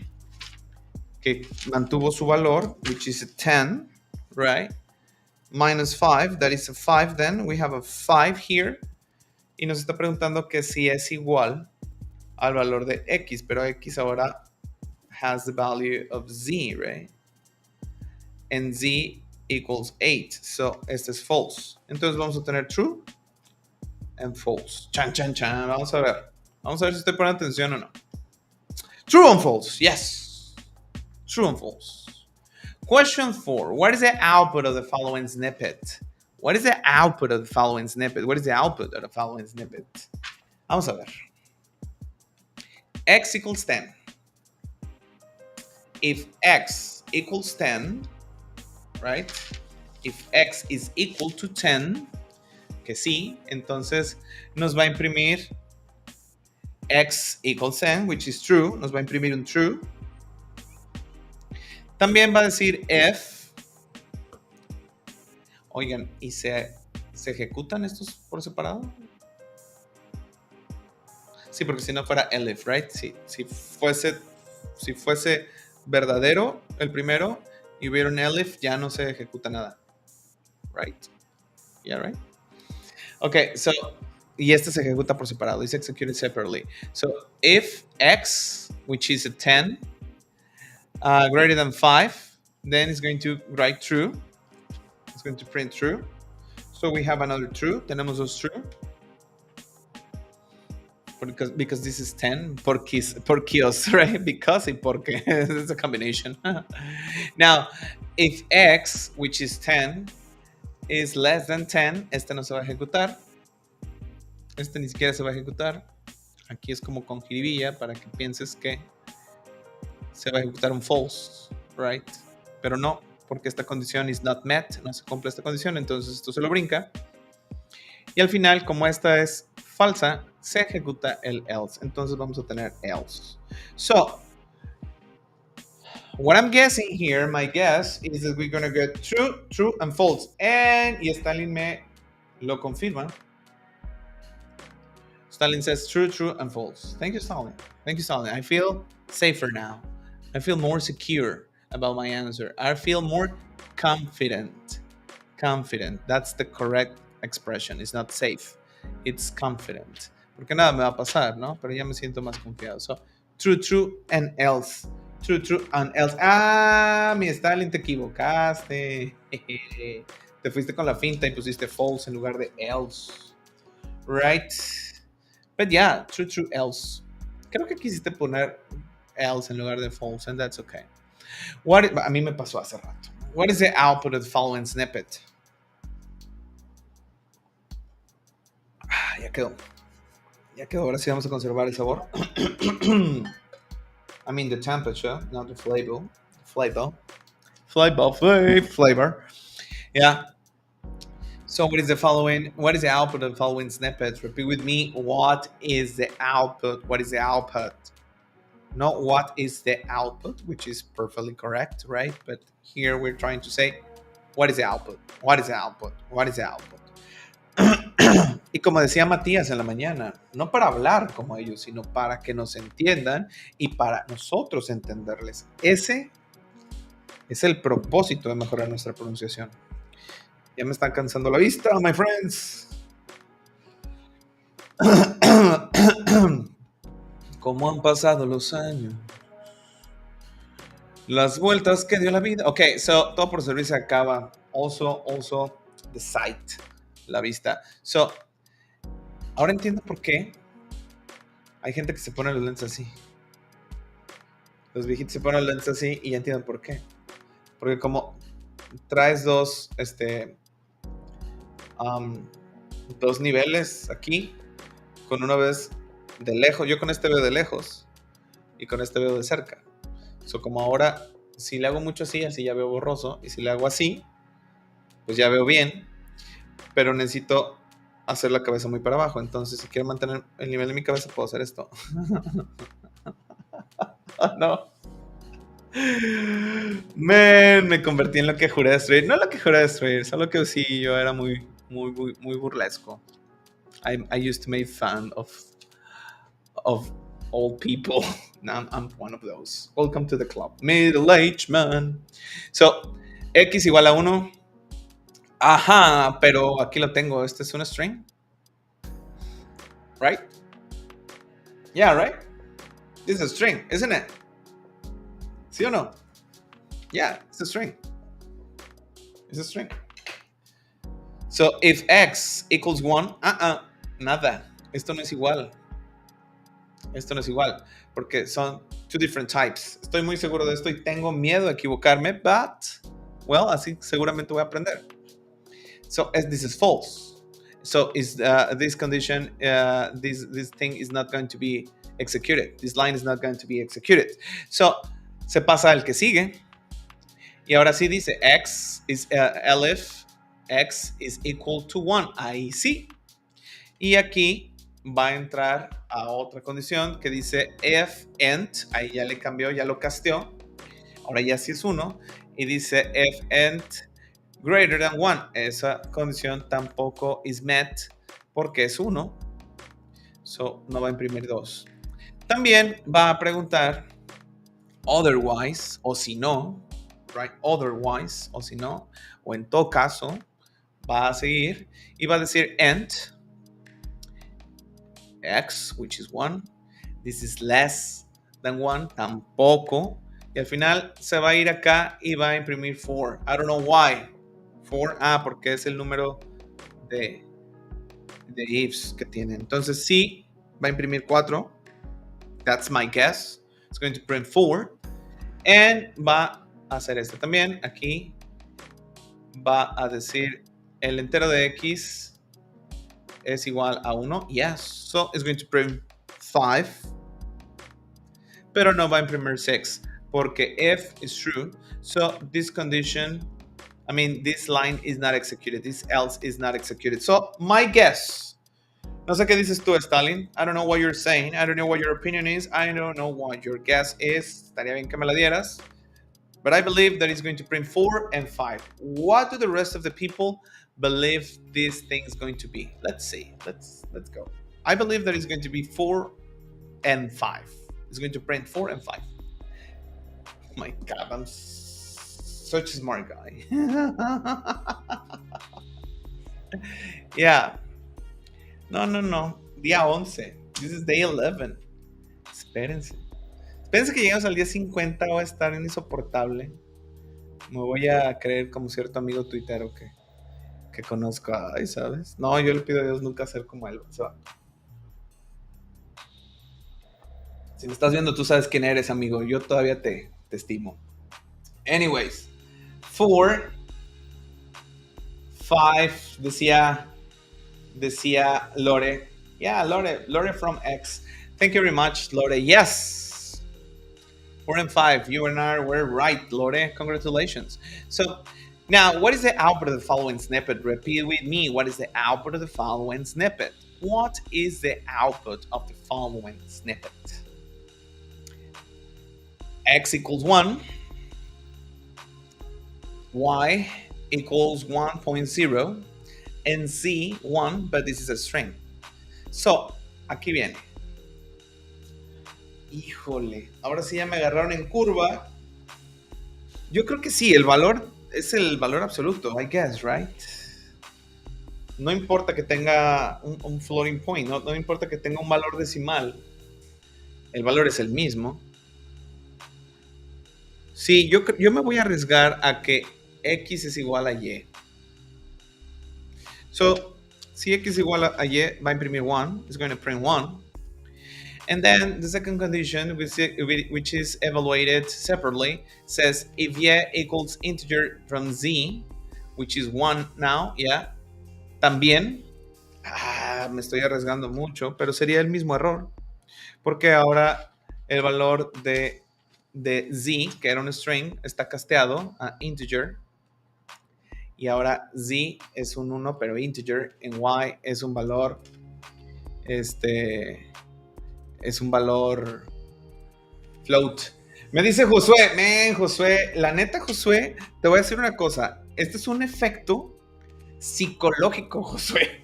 que mantuvo su valor, which is a 10, right? Minus 5, that is a 5 then. We have a 5 here. Y nos está preguntando que si es igual al valor de X, pero X ahora has the value of Z, right? And Z equals 8. So, este es false. Entonces vamos a tener true and false. Chan, chan, chan. Vamos a ver. Vamos a ver si estoy poniendo atención o no. True and false. Yes. True and false. Question 4. What is the output of the following snippet? What is the output of the following snippet? What is the output of the following snippet? Vamos a ver. X equals 10. If X equals 10, right? If X is equal to 10, que sí, entonces nos va a imprimir X equals 10, which is true. Nos va a imprimir un true. También va a decir if. Oigan, ¿y se ejecutan estos por separado? Sí, porque si no fuera elif, right? Sí, si fuese verdadero el primero y hubiera un elif, ya no se ejecuta nada. Right? Yeah, right? Okay, so, y este se ejecuta por separado. It's executed separately. So, if X, which is a 10, greater than 5, then it's going to write true. It's going to print true. So we have another true. Tenemos dos true. Because this is 10. Porquios, right? Because y porque. It's a combination. Now, if X, which is 10, is less than 10, este no se va a ejecutar. Este ni siquiera se va a ejecutar. Aquí es como con jiribilla para que pienses que se va a ejecutar un false, right? Pero no, porque esta condición is not met, no se cumple esta condición, entonces esto se lo brinca. Y al final, como esta es falsa, se ejecuta el else. Entonces vamos a tener else. So, what I'm guessing here, my guess, is that we're going to get true, true, and false. Y Stalin me lo confirma. Stalin says true, true, and false. Thank you, Stalin. Thank you, Stalin. I feel safer now. I feel more secure about my answer. I feel more confident. Confident. That's the correct expression. It's not safe. It's confident. Porque nada me va a pasar, ¿no? Pero ya me siento más confiado. So, true, true, and else. True, true, and else. Ah, mi Stalin, te equivocaste. Te fuiste con la finta y pusiste false en lugar de else. Right? But yeah, true, true, else. Creo que quisiste poner else en lugar de false, and that's okay. A mí me pasó hace rato. What is the output of the following snippet? Ya quedó. Ya quedó. Ahora sí vamos a conservar el sabor. I mean the temperature, not the flavor. Flavor. Flavor. Yeah. So what is the following? What is the output of the following snippets? Repeat with me. What is the output? What is the output? Not what is the output, which is perfectly correct, right? But here we're trying to say, what is the output? What is the output? What is the output? Y como decía Matías en la mañana, no para hablar como ellos, sino para que nos entiendan y para nosotros entenderles. Ese es el propósito de mejorar nuestra pronunciación. Ya me están cansando la vista, my friends. ¿Cómo han pasado los años? Las vueltas que dio la vida. Ok, so todo por servir se acaba. Also, the sight, la vista. So, ahora entiendo por qué hay gente que se pone los lentes así. Los viejitos se ponen los lentes así y ya entiendo por qué. Porque como traes dos niveles aquí, con una vez de lejos, yo con este veo de lejos y con este veo de cerca. So, como ahora, si le hago mucho así ya veo borroso, y si le hago así, pues ya veo bien, pero necesito hacer la cabeza muy para abajo. Entonces, si quiero mantener el nivel de mi cabeza, puedo hacer esto. No. Man, me convertí en lo que juré destruir. No lo que juré destruir, solo que sí, yo era muy burlesco. I used to make fun of old people. Now I'm one of those. Welcome to the club. Middle-aged man. So, X igual a 1. Ajá, pero aquí lo tengo. Este es un string. Right? Yeah, right? This is a string, isn't it? ¿Sí o no? Yeah, it's a string. It's a string. So, if X equals 1, nada. Esto no es igual. Esto no es igual, porque son two different types. Estoy muy seguro de esto y tengo miedo de equivocarme, but, well, así seguramente voy a aprender. So, this is false. So, is this condition, this thing is not going to be executed. This line is not going to be executed. So, se pasa al que sigue. Y ahora sí dice, X is, elif, X is equal to 1. Ahí sí. Y aquí va a entrar a otra condición que dice if int, ahí ya le cambió, ya lo casteó, ahora ya sí es 1, y dice if int greater than 1, esa condición tampoco is met porque es 1, so no va a imprimir 2. También va a preguntar otherwise, o si no, right, otherwise, o si no, o en todo caso, va a seguir y va a decir int X, which is 1. This is less than 1, tampoco. Y al final se va a ir acá y va a imprimir 4. I don't know why. 4, porque es el número de ifs que tiene. Entonces sí, va a imprimir 4. That's my guess. It's going to print 4. And va a hacer esto también. Aquí va a decir el entero de X es igual a 1. Yes. So it's going to print 5. Pero no va a imprimir 6. Porque if is true. So this condition, this line is not executed. This else is not executed. So my guess. No sé qué dices tú, Stalin. I don't know what you're saying. I don't know what your opinion is. I don't know what your guess is. Estaría bien que me la dieras. But I believe that it's going to print 4 and 5. What do the rest of the people believe this thing is going to be? Let's see. Let's go. I believe that it's going to be 4 and 5. It's going to print 4 and 5. Oh my God, I'm such a smart guy. Yeah. No. Día 11. This is day 11. Espérense que lleguemos al día 50, voy a estar insoportable. Me voy a creer como cierto amigo tuitero que conozco. Ay, ¿sabes? No, yo le pido a Dios nunca ser como él. O sea, si me estás viendo, tú sabes quién eres, amigo. Yo todavía te estimo. Anyways, 4, 5, decía Lore. Yeah, Lore from X. Thank you very much, Lore. Yes, 4 and 5. You and I were right, Lore. Congratulations. So now, what is the output of the following snippet? Repeat with me. What is the output of the following snippet? What is the output of the following snippet? X equals 1. Y equals 1.0. And Z 1, but this is a string. So, aquí viene. Híjole, ahora sí ya me agarraron en curva. Yo creo que sí, el valor es el valor absoluto, I guess, right? No importa que tenga un floating point, no importa que tenga un valor decimal, el valor es el mismo. Sí, yo me voy a arriesgar a que X es igual a Y. So, si X is igual a Y, va a imprimir 1, it's going to print 1. And then the second condition, which is evaluated separately, says if y equals integer from z, which is 1 now, yeah, también, me estoy arriesgando mucho, pero sería el mismo error, porque ahora el valor de z, que era un string, está casteado a integer, y ahora z es un 1, pero integer, en y es un valor, es un valor float. Me dice Josué, la neta, Josué, te voy a decir una cosa. Este es un efecto psicológico, Josué.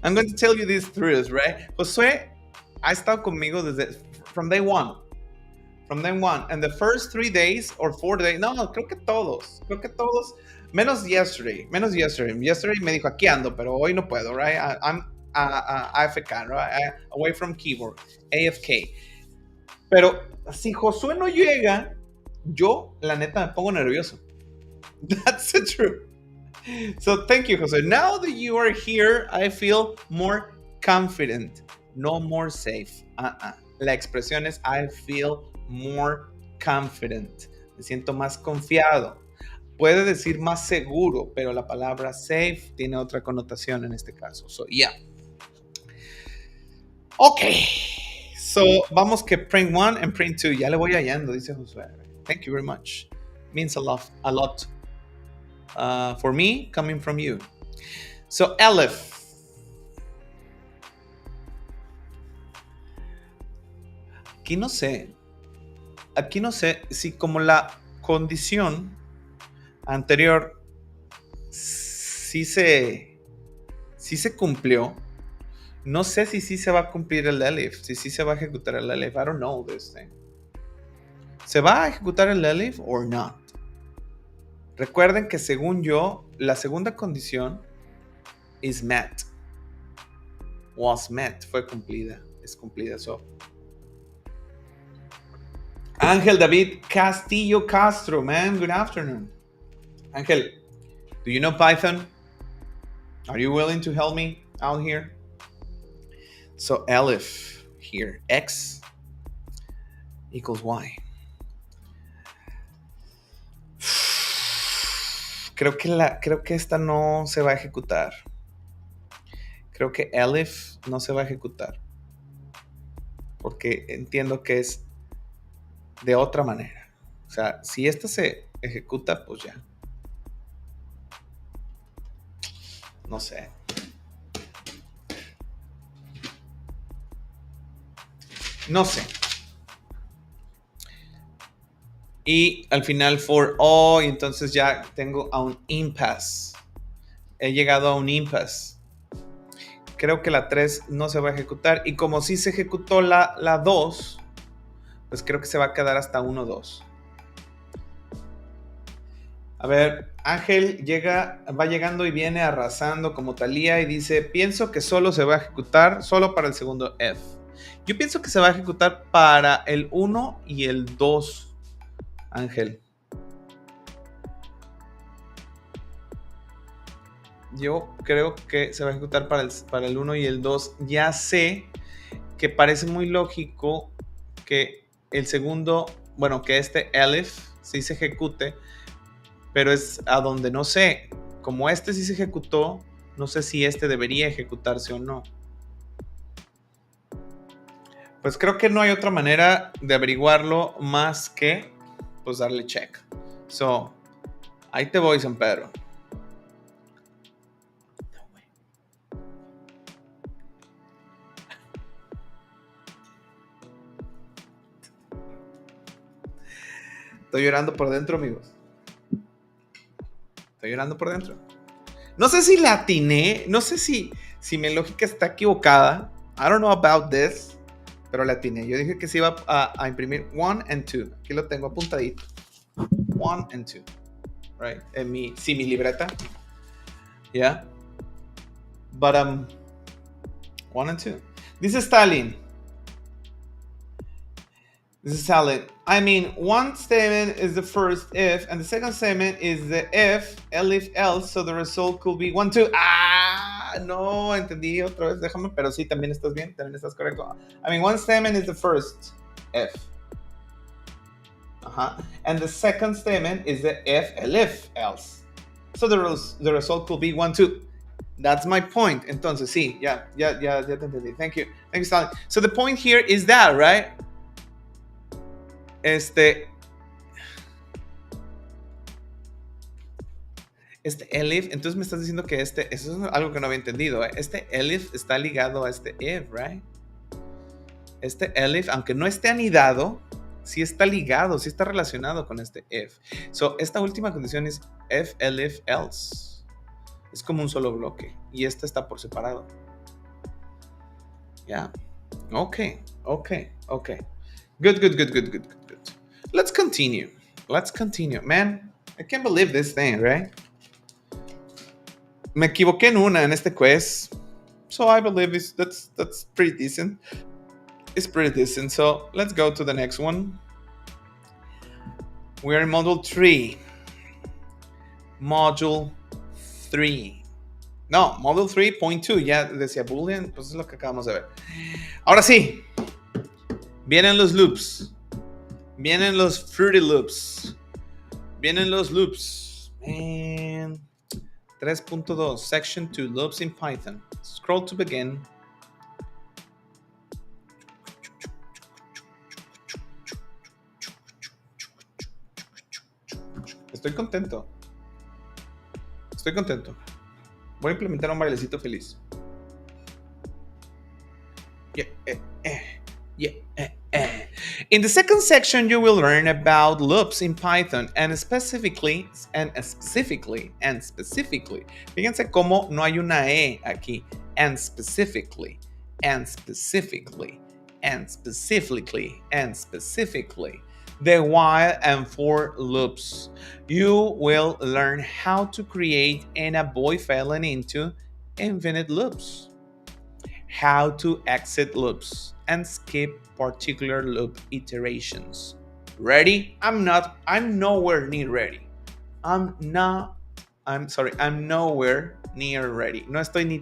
I'm going to tell you these truths, right? Josué ha estado conmigo desde from day one. From day one. And the first 3 days or 4 days, no, creo que todos, menos yesterday. Yesterday me dijo, aquí ando, pero hoy no puedo, right? I'm AFK, right? Away from keyboard, AFK. Pero si Josué no llega, yo, la neta, me pongo nervioso. That's the truth. So thank you, Josué. Now that you are here, I feel more confident. No more safe. La expresión es I feel more confident. Me siento más confiado. Puede decir más seguro, pero la palabra safe tiene otra connotación en este caso. So, yeah. Okay. So, vamos que print 1 and print 2. Ya le voy hallando, dice Josué. Thank you very much. Means a lot. For me, coming from you. So, Aleph. Aquí no sé si como la condición anterior sí se cumplió. No sé si sí se va a cumplir el Aleph, si sí se va a ejecutar el Aleph. I don't know this thing. ¿Se va a ejecutar el Aleph or not? Recuerden que según yo, la segunda condición is met. Was met, fue cumplida. Es cumplida. So. Ángel David Castillo Castro, man, good afternoon. Ángel, do you know Python? Are you willing to help me out here? So Aleph here, X equals Y. Creo que esta no se va a ejecutar. Creo que Aleph no se va a ejecutar. Porque entiendo que es de otra manera. O sea, si esta se ejecuta, pues ya. No sé. No sé. Y al final y entonces ya tengo a un impasse. He llegado a un impasse. Creo que la 3 no se va a ejecutar. Y como sí se ejecutó la 2, pues creo que se va a quedar hasta 1, 2. A ver, Ángel va llegando y viene arrasando como Talía y dice, pienso que solo se va a ejecutar solo para el segundo F. Yo pienso que se va a ejecutar para el 1 y el 2, Ángel. Yo creo que se va a ejecutar para el 1 y el 2. Ya sé que parece muy lógico que el segundo, bueno, que este Aleph sí se ejecute, pero es a donde no sé. Como este sí se ejecutó, no sé si este debería ejecutarse o no. Pues creo que no hay otra manera de averiguarlo más que pues darle check. So, ahí te voy, San Pedro. Estoy llorando por dentro, amigos. Estoy llorando por dentro. No sé si la atiné, no sé si mi lógica está equivocada. I don't know about this, pero la atiné. Yo dije que se iba a imprimir 1 and 2. Aquí lo tengo apuntadito. 1 and 2. Right? En mi libreta. Yeah. But 1 and 2. Dice Stalin. I mean, one statement is the first if, and the second statement is the if else, so the result could be 1, 2. Ah, no, entendí otra vez, déjame, pero sí, también estás bien, también estás correcto. I mean, one statement is the first if. And the second statement is the if else. So the result could be 1, 2. That's my point. Entonces, sí, ya te entendí. Thank you, Stalin. So the point here is that, right? Este elif, entonces me estás diciendo que eso es algo que no había entendido, ¿eh? Este elif está ligado a este if, right? Este elif, aunque no esté anidado, sí está ligado, sí está relacionado con este if. So, esta última condición es if, elif, else. Es como un solo bloque. Y este está por separado. Ya. Yeah. Okay. Good. Let's continue. Man, I can't believe this thing, right? Me equivoqué en este quiz. So I believe that's pretty decent. It's pretty decent. So let's go to the next one. We are in module 3. Module 3. No, module 3.2. Ya decía Boolean, pues es lo que acabamos de ver. Ahora sí. Vienen los loops. Vienen los fruity loops. Vienen los loops. And 3.2, section 2, loops in Python. Scroll to begin. Estoy contento. Voy a implementar un bailecito feliz. In the second section, you will learn about loops in Python and specifically. Fíjense cómo no hay una E aquí. And specifically. The while and for loops. You will learn how to create and avoid falling into infinite loops. How to exit loops and skip particular loop iterations. Ready? I'm nowhere near ready. I'm nowhere near ready. No estoy ni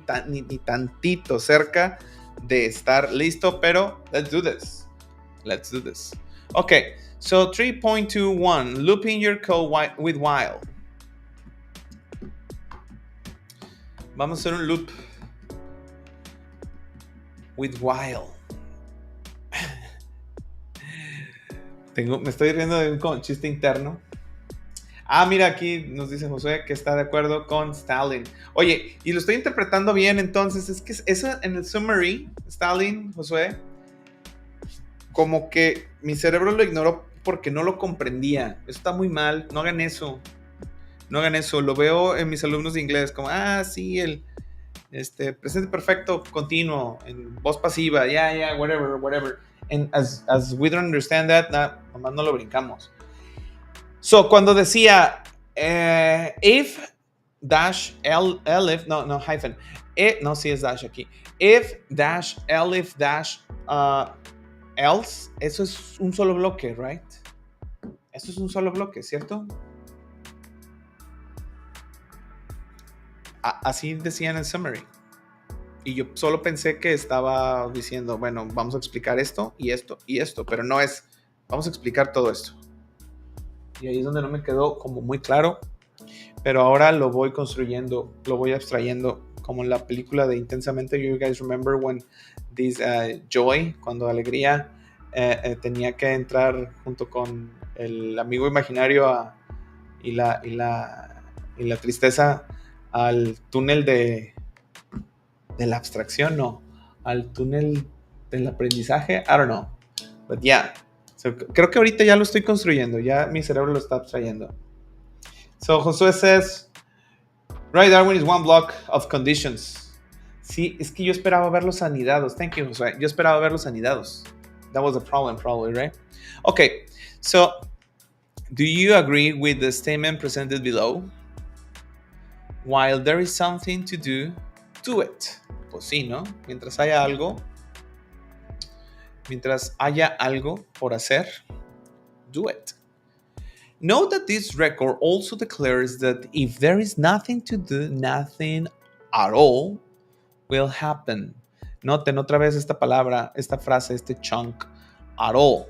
tantito cerca de estar listo, pero let's do this. Okay, so 3.21, looping your code with while. Vamos a hacer un loop with while. Me estoy riendo de un chiste interno. Mira, aquí nos dice Josué que está de acuerdo con Stalin. Oye, y lo estoy interpretando bien, entonces es que eso en el summary, Stalin, Josué, como que mi cerebro lo ignoró porque no lo comprendía. Eso está muy mal, no hagan eso. Lo veo en mis alumnos de inglés como, sí, el presente perfecto continuo, en voz pasiva, whatever. And as we don't understand that, nomás no lo brincamos. So, cuando decía if dash elif, no, hyphen, no, sí es dash aquí. If dash elif dash else, eso es un solo bloque, right? Eso es un solo bloque, ¿cierto? Así decía en el summary. Y yo solo pensé que estaba diciendo, bueno, vamos a explicar esto, pero no es, vamos a explicar todo esto. Y ahí es donde no me quedó como muy claro pero ahora lo voy construyendo, lo voy abstrayendo, como en la película de Intensamente. You guys remember when this Joy, cuando Alegría tenía que entrar junto con el amigo imaginario y, y la tristeza al túnel de la abstracción, no, al túnel del aprendizaje, I don't know, but yeah, so, creo que ahorita ya lo estoy construyendo, ya mi cerebro lo está abstrayendo. So Josué says, right, Darwin is one block of conditions. Sí, es que yo esperaba verlos anidados. Thank you, Josué. Yo esperaba verlos anidados. That was the problem, probably, right? Okay, so do you agree with the statement presented below? While there is something to do it. Pues sí, ¿no? Mientras haya algo por hacer, do it. Note that this record also declares that if there is nothing to do, nothing at all will happen. Noten otra vez esta palabra, esta frase, este chunk, at all,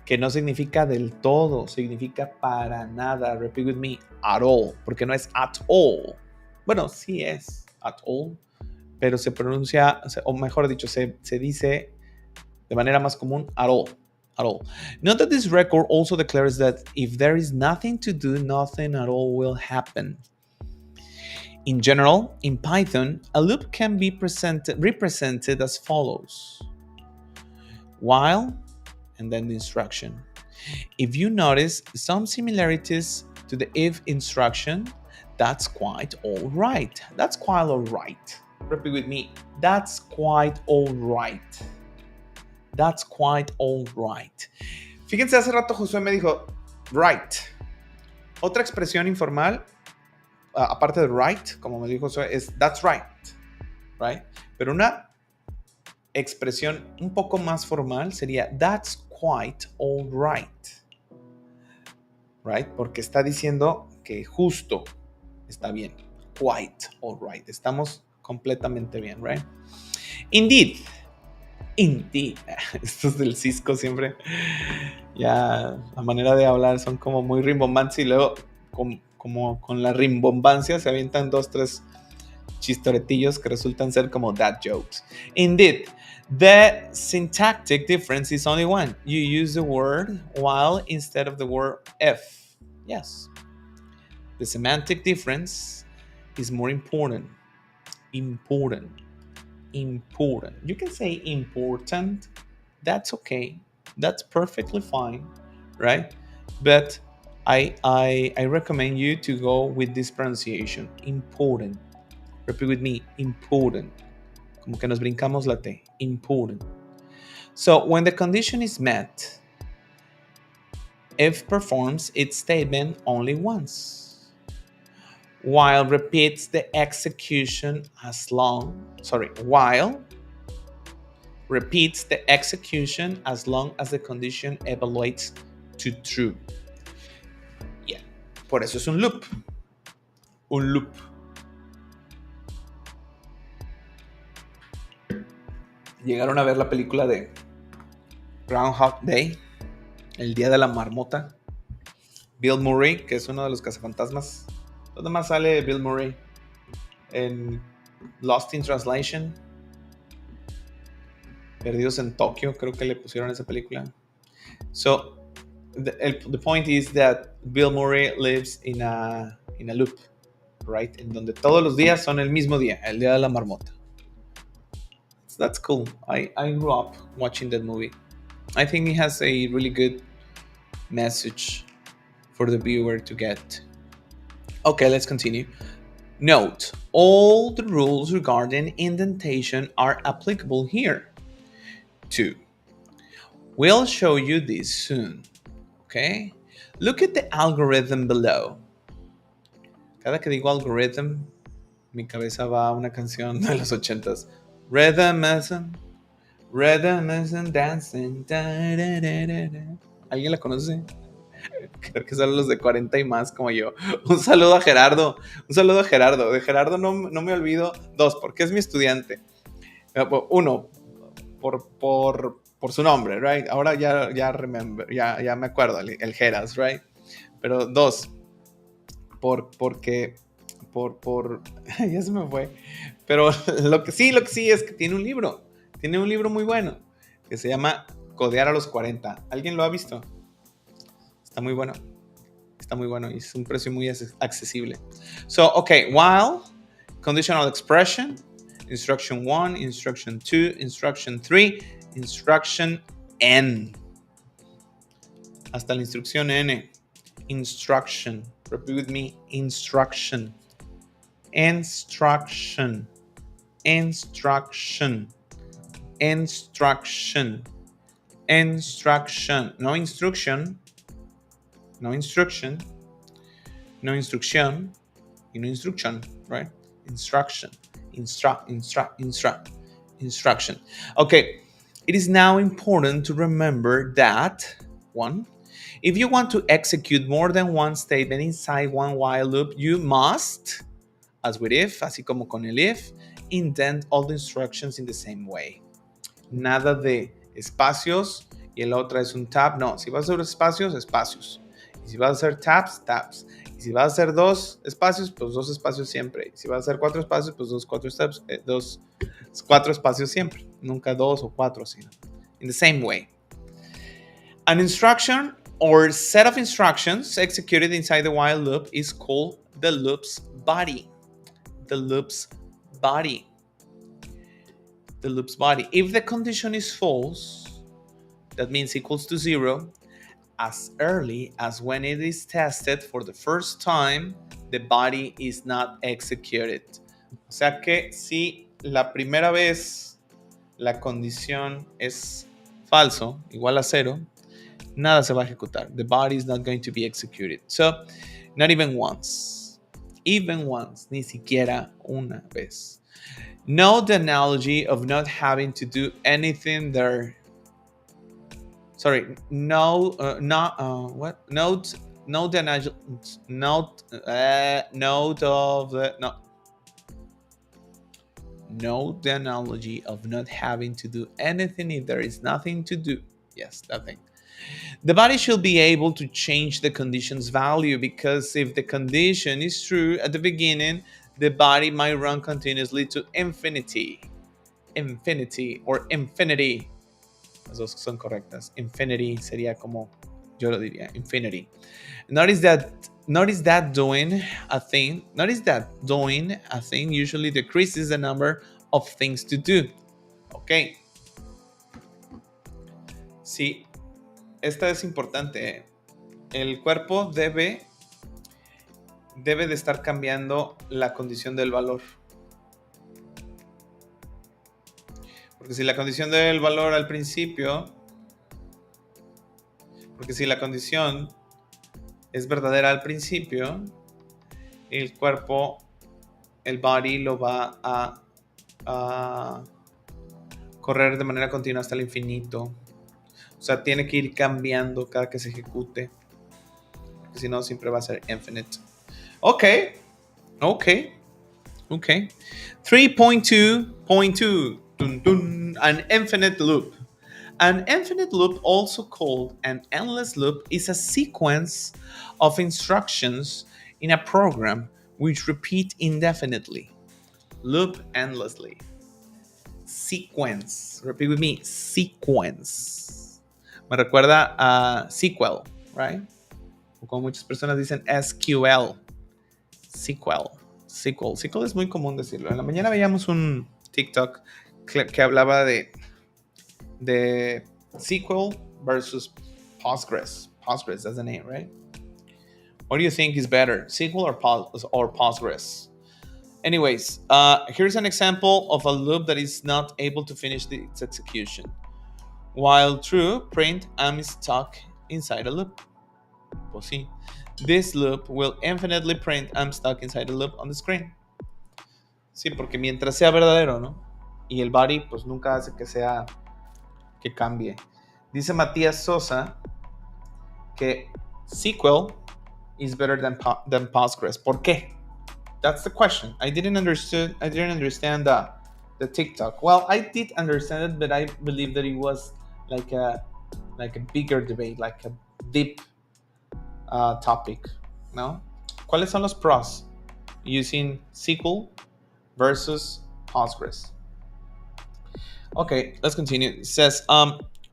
que no significa del todo, significa para nada. Repeat with me, at all, porque no es at all. Bueno, sí es at all, pero se pronuncia, o mejor dicho, se dice de manera más común, at all. At all. Note that this record also declares that if there is nothing to do, nothing at all will happen. In general, in Python, a loop can be represented as follows. While, and then the instruction. If you notice some similarities to the if instruction, that's quite all right. That's quite all right. Repeat with me. That's quite all right. That's quite all right. Fíjense, hace rato Josué me dijo, right. Otra expresión informal, aparte de right, como me dijo Josué, es that's right. Right? Pero una expresión un poco más formal sería that's quite all right. Right? Porque está diciendo que justo está bien. Quite all right. Estamos completamente bien, right? Indeed. Estos del Cisco siempre, ya la manera de hablar son como muy rimbombantes y luego como con la rimbombancia se avientan 2, 3 chistoretillos que resultan ser como dad jokes. Indeed, the syntactic difference is only one. You use the word while instead of the word if. Yes. The semantic difference is more important. Important. You can say important. That's okay. That's perfectly fine, right? But I recommend you to go with this pronunciation. Important. Repeat with me. Important. Como que nos brincamos la T. Important. So when the condition is met, if performs its statement only once, while repeats the execution while repeats the execution as long as the condition evaluates to true. Yeah. Por eso es un loop. Un loop. ¿Llegaron a ver la película de Groundhog Day? El día de la marmota. Bill Murray, que es uno de los cazafantasmas. ¿Dónde más sale Bill Murray? En Lost in Translation. Perdidos en Tokio, creo que le pusieron esa película. So, the point is that Bill Murray lives in a loop, right? En donde todos los días son el mismo día, el día de la marmota. So that's cool. I grew up watching that movie. I think it has a really good message for the viewer to get. Okay, let's continue. Note, all the rules regarding indentation are applicable here. 2. We'll show you this soon. Okay? Look at the algorithm below. Cada que digo algorithm, mi cabeza va a una canción de los 80s. Rhythm and dancing. Da, da, da, da, da. ¿Alguien la conoce? Creo que son los de 40 y más como yo. Un saludo a Gerardo. De Gerardo no me olvido. 2, porque es mi estudiante. 1, por su nombre, right? Ahora ya remember, ya me acuerdo, el Geras, right? Pero 2, porque, por, ya se me fue. Pero lo que sí es que tiene un libro muy bueno, que se llama Codear a los 40. ¿Alguien lo ha visto? Está muy bueno. Está muy bueno y es un precio muy accesible. So, okay, while, conditional expression, instruction 1, instruction 2, instruction 3, instruction N. Hasta la instrucción N. Instruction. Repeat with me. Instruction. Instruction. Instruction. Instruction. Instruction. No instruction. No instruction. No instruction. Y no instruction, right? Instruction. Instruction. Okay. It is now important to remember that, one, if you want to execute more than one statement inside one while loop, you must, as with if, así como con el if, indent all the instructions in the same way. Nada de espacios y el otro es un tab. No, si vas a hacer espacios, espacios. Y si vas a hacer tabs, tabs. Y si vas a hacer dos espacios, pues dos espacios siempre. Y si vas a hacer cuatro espacios, pues cuatro espacios siempre. Nunca dos o cuatro, sino in the same way. An instruction or set of instructions executed inside the while loop is called the loop's body. The loop's body. The loop's body. If the condition is false, that means equals to 0, as early as when it is tested for the first time, the body is not executed. O sea que si la primera vez la condición es falso, igual a 0, nada se va a ejecutar. The body is not going to be executed. So, not even once. Even once, ni siquiera una vez. Note the analogy of not having to do anything there. Sorry, note the analogy. Note the analogy of not having to do anything if there is nothing to do. Yes, nothing. The body should be able to change the condition's value, because if the condition is true at the beginning, the body might run continuously to infinity. Infinity or infinity. Las dos son correctas. Infinity sería como yo lo diría, infinity. Notice that doing a thing usually decreases the number of things to do. Ok. Sí, esta es importante. El cuerpo debe de estar cambiando la condición del valor. Porque si la condición del valor al principio, porque si la condición es verdadera al principio, el cuerpo, el body lo va a correr de manera continua hasta el infinito. O sea, tiene que ir cambiando cada que se ejecute. Porque si no, siempre va a ser infinite. Ok. 3.2.2. An infinite loop. An infinite loop, also called an endless loop, is a sequence of instructions in a program which repeat indefinitely. Loop endlessly. Sequence. Repeat with me. Sequence. Me recuerda a sequel, right? O como muchas personas dicen SQL. Sequel. Sequel es muy común decirlo. En la mañana veíamos un TikTok que hablaba de SQL versus Postgres. Postgres, that's the name, right? What do you think is better, SQL or Postgres? Anyways, here's an example of a loop that is not able to finish its execution. While true, print I'm stuck inside a loop. Pues sí. This loop will infinitely print I'm stuck inside a loop on the screen. Sí, porque mientras sea verdadero, ¿no? Y el body, pues nunca hace que cambie. Dice Matías Sosa que SQL is better than Postgres. ¿Por qué? That's the question. I didn't understand the TikTok. Well, I did understand it, but I believe that it was like a bigger debate, like a deep topic, no? ¿Cuáles son los pros using SQL versus Postgres? Okay, let's continue. It says,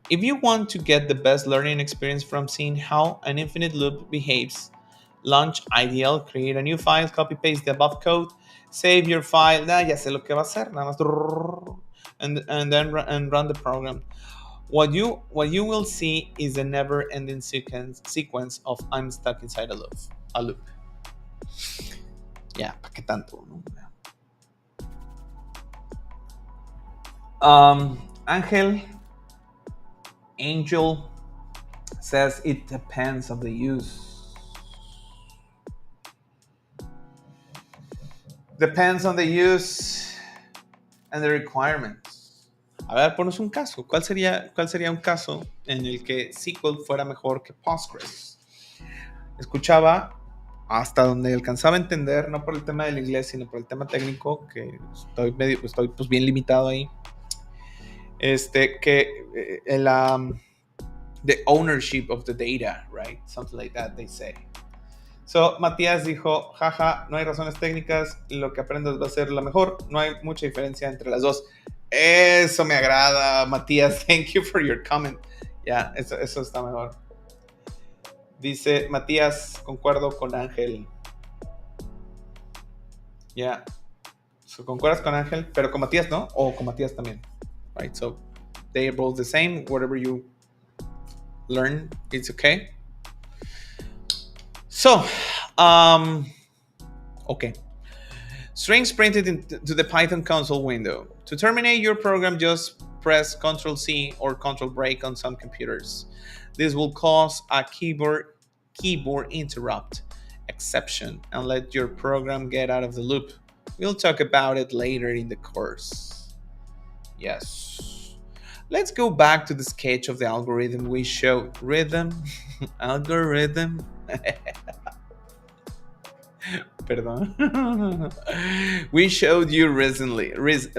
if you want to get the best learning experience from seeing how an infinite loop behaves, launch IDL, create a new file, copy paste the above code, save your file. Ya sé lo que va a hacer, nada más. And then and run the program. What you will see is a never-ending sequence of I'm stuck inside a loop. A loop. Ya, ¿para qué tanto? ¿No? Angel says it depends on the use. Depends on the use and the requirements. A ver, ponos un caso. ¿Cuál sería un caso en el que SQL fuera mejor que Postgres? Escuchaba hasta donde alcanzaba a entender, no por el tema del inglés, sino por el tema técnico, que estoy pues bien limitado ahí. Que the ownership of the data, right? Something like that they say. So, Matías dijo, jaja, no hay razones técnicas, lo que aprendas va a ser la mejor, no hay mucha diferencia entre las dos. Eso me agrada, Matías, thank you for your comment. Ya, eso está mejor. Dice Matías, concuerdo con Ángel. Ya, so, concuerdas con Ángel, pero con Matías, ¿no? O con Matías también. Right, so they are both the same, whatever you learn, it's okay. So, okay. Strings printed into the Python console window. To terminate your program, just press Ctrl-C or Ctrl-Break on some computers. This will cause a keyboard interrupt exception and let your program get out of the loop. We'll talk about it later in the course. Yes. Let's go back to the sketch of the algorithm we showed. Algorithm. Perdón. We showed you recently. Repeat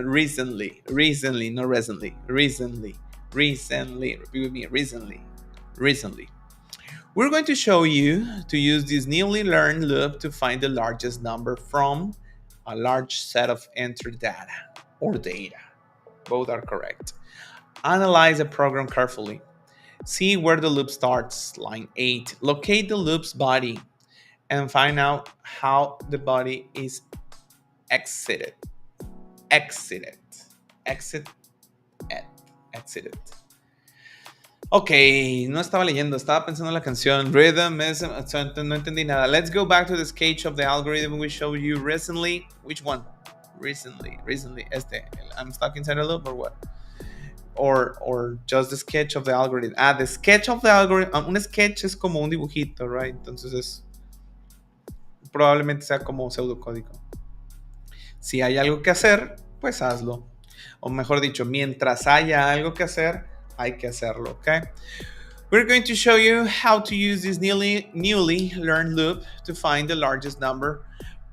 with me, recently. We're going to show you to use this newly learned loop to find the largest number from a large set of entered data or data. Both are correct. Analyze the program carefully. See where the loop starts, line 8. Locate the loop's body and find out how the body is exited. Ok, no estaba leyendo, estaba pensando en la canción. Rhythm is, no entendí nada. Let's go back to the sketch of the algorithm we showed you recently. Which one? Recently. I'm stuck inside a loop or what? Or just the sketch of the algorithm. The sketch of the algorithm. Un sketch es como un dibujito, right? Entonces es probablemente sea como pseudocódigo. Si hay algo que hacer, pues hazlo. O mejor dicho, mientras haya algo que hacer, hay que hacerlo, okay? We're going to show you how to use this newly learned loop to find the largest number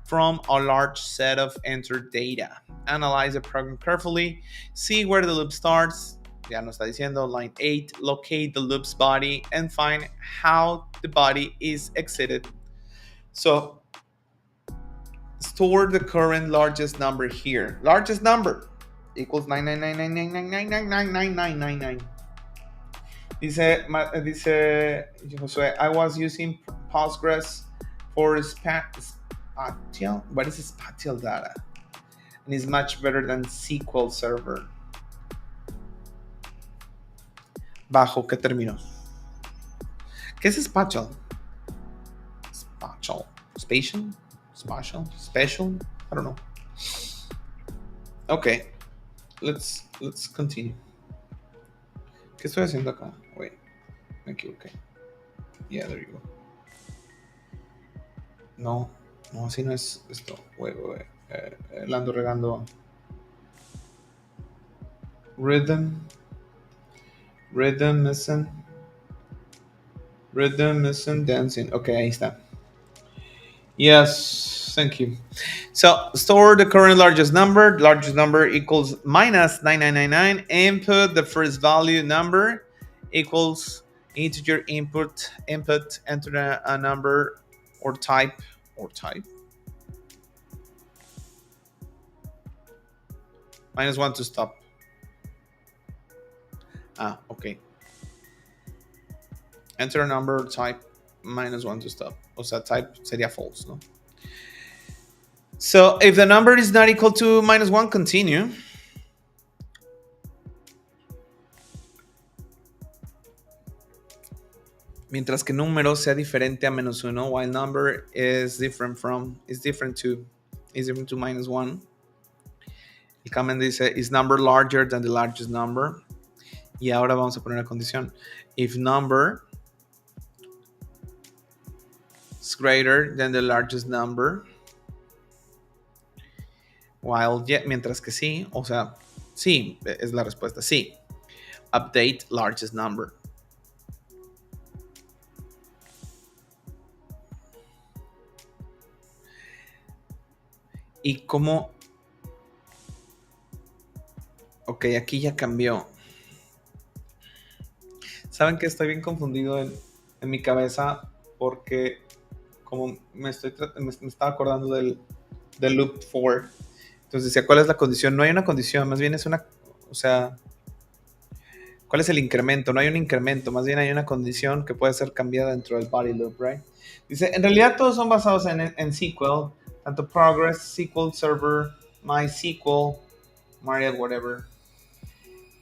from a large set of entered data. Analyze the program carefully, see where the loop starts, ya nos está diciendo, line 8, locate the loop's body, and find how the body is exited. So, store the current largest number here. Largest number equals 99999999999. Dice Josué, I was using Postgres for spatial. What is spatial data? And it's much better than SQL Server. ¿Bajo qué término? ¿Qué es spatial? Spatial? I don't know. Okay, let's continue. ¿Qué estoy haciendo acá? Wait, me equivoqué. Yeah, there you go. No, así no es esto. Wait. La ando regando. Rhythm missing dancing. Okay, ahí está. Yes, thank you. So store the current largest number. Largest number equals minus 9999. Input the first value number equals integer input. Enter a number or type or type. -1 to stop. Okay. Enter a number, type, -1 to stop. O sea, type sería false, ¿no? So if the number is not equal to -1, continue. Mientras que número sea diferente a -1, while number is different to -1. El comment dice, is number larger than the largest number? Y ahora vamos a poner la condición. If number is greater than the largest number, while mientras que sí, o sea, sí, es la respuesta, sí. Update largest number. Y como... Ok, aquí ya cambió. ¿Saben que estoy bien confundido en mi cabeza? Porque como me estaba acordando del loop for. Entonces decía, ¿cuál es la condición? No hay una condición, más bien es una... O sea, ¿cuál es el incremento? No hay un incremento, más bien hay una condición que puede ser cambiada dentro del body loop, right? Dice, en realidad todos son basados en SQL, tanto Progress, SQL Server, MySQL, Maria, whatever.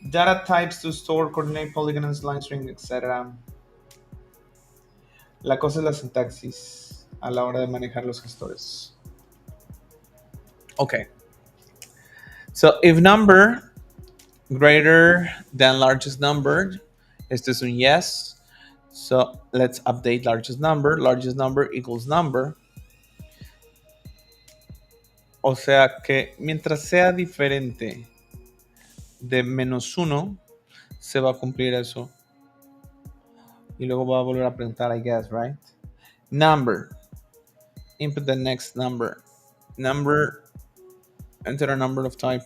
Data types to store, coordinate, polygons, line string, etc. La cosa es la sintaxis a la hora de manejar los gestores. Okay. So if number greater than largest number, esto es un yes. So let's update largest number. Largest number equals number. O sea que mientras sea diferente de -1, se va a cumplir eso. Y luego va a volver a preguntar, I guess, right? Number. Input the next number. Number. Enter a number of type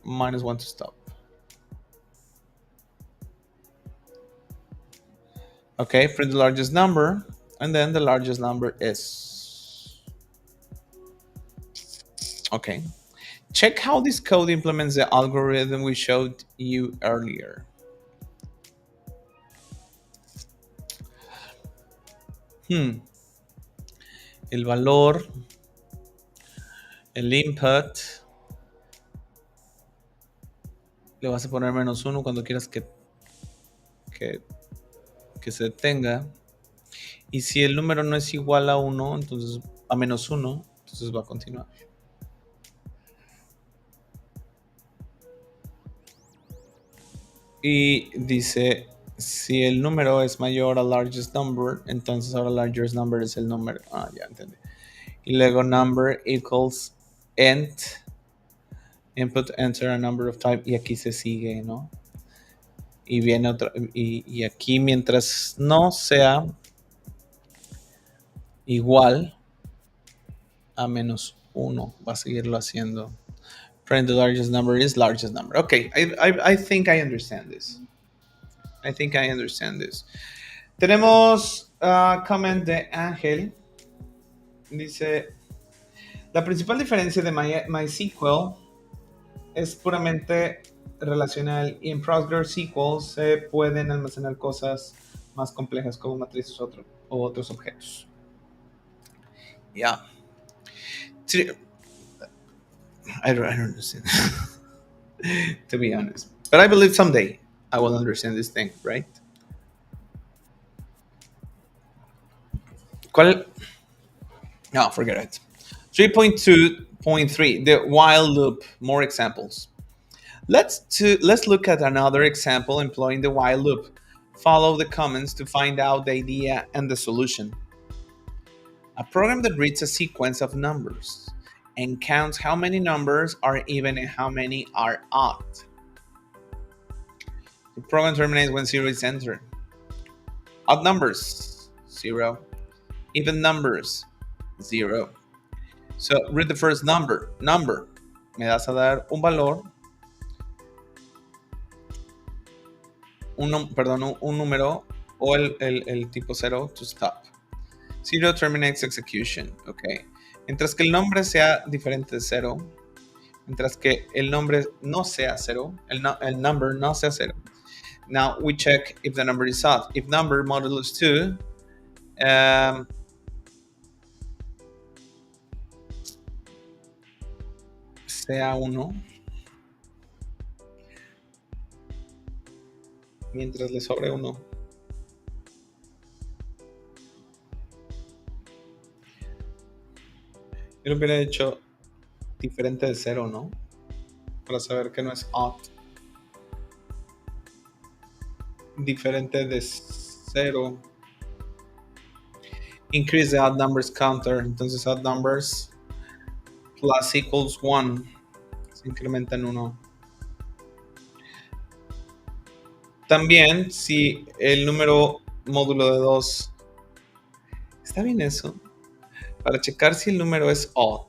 -1 to stop. Okay, print the largest number, and then the largest number is. Okay. Check how this code implements the algorithm we showed you earlier. El valor, el input, le vas a poner -1 cuando quieras que se detenga. Y si el número no es igual a 1, entonces a -1, entonces va a continuar. Y dice, si el número es mayor al largest number, entonces ahora largest number es el número. Ya entendí. Y luego number equals int, input, enter a number of type, y aquí se sigue, ¿no? Y viene otro, y aquí mientras no sea igual a -1, va a seguirlo haciendo. Print the largest number is largest number. Okay, I think I understand this. Tenemos comment de Ángel. Dice, la principal diferencia de MySQL es puramente relacional y en PostgreSQL se pueden almacenar cosas más complejas como matrices o otros objetos. Yeah. I don't understand. To be honest. But I believe someday I will understand this thing, right? ¿Cuál? No, forget it. 3.2.3, the while loop, more examples. Let's look at another example employing the while loop. Follow the comments to find out the idea and the solution. A program that reads a sequence of numbers and counts how many numbers are even and how many are odd. The program terminates when 0 is entered. Odd numbers, 0. Even numbers, 0. So read the first number. Number. Me das a dar un valor. Un número o el tipo 0 to stop. Zero terminates execution. Ok. Mientras que el nombre sea diferente de 0, mientras que el nombre no sea 0, el number no sea 0. Now we check if the number is odd. If number modulus 2 sea 1, mientras le sobre 1. Yo lo hubiera hecho diferente de 0, ¿no? Para saber que no es odd. Diferente de 0. Increase the odd numbers counter. Entonces odd numbers plus equals 1. Se incrementa en 1. También si el número módulo de 2. ¿Está bien eso? Para checar si el número es odd.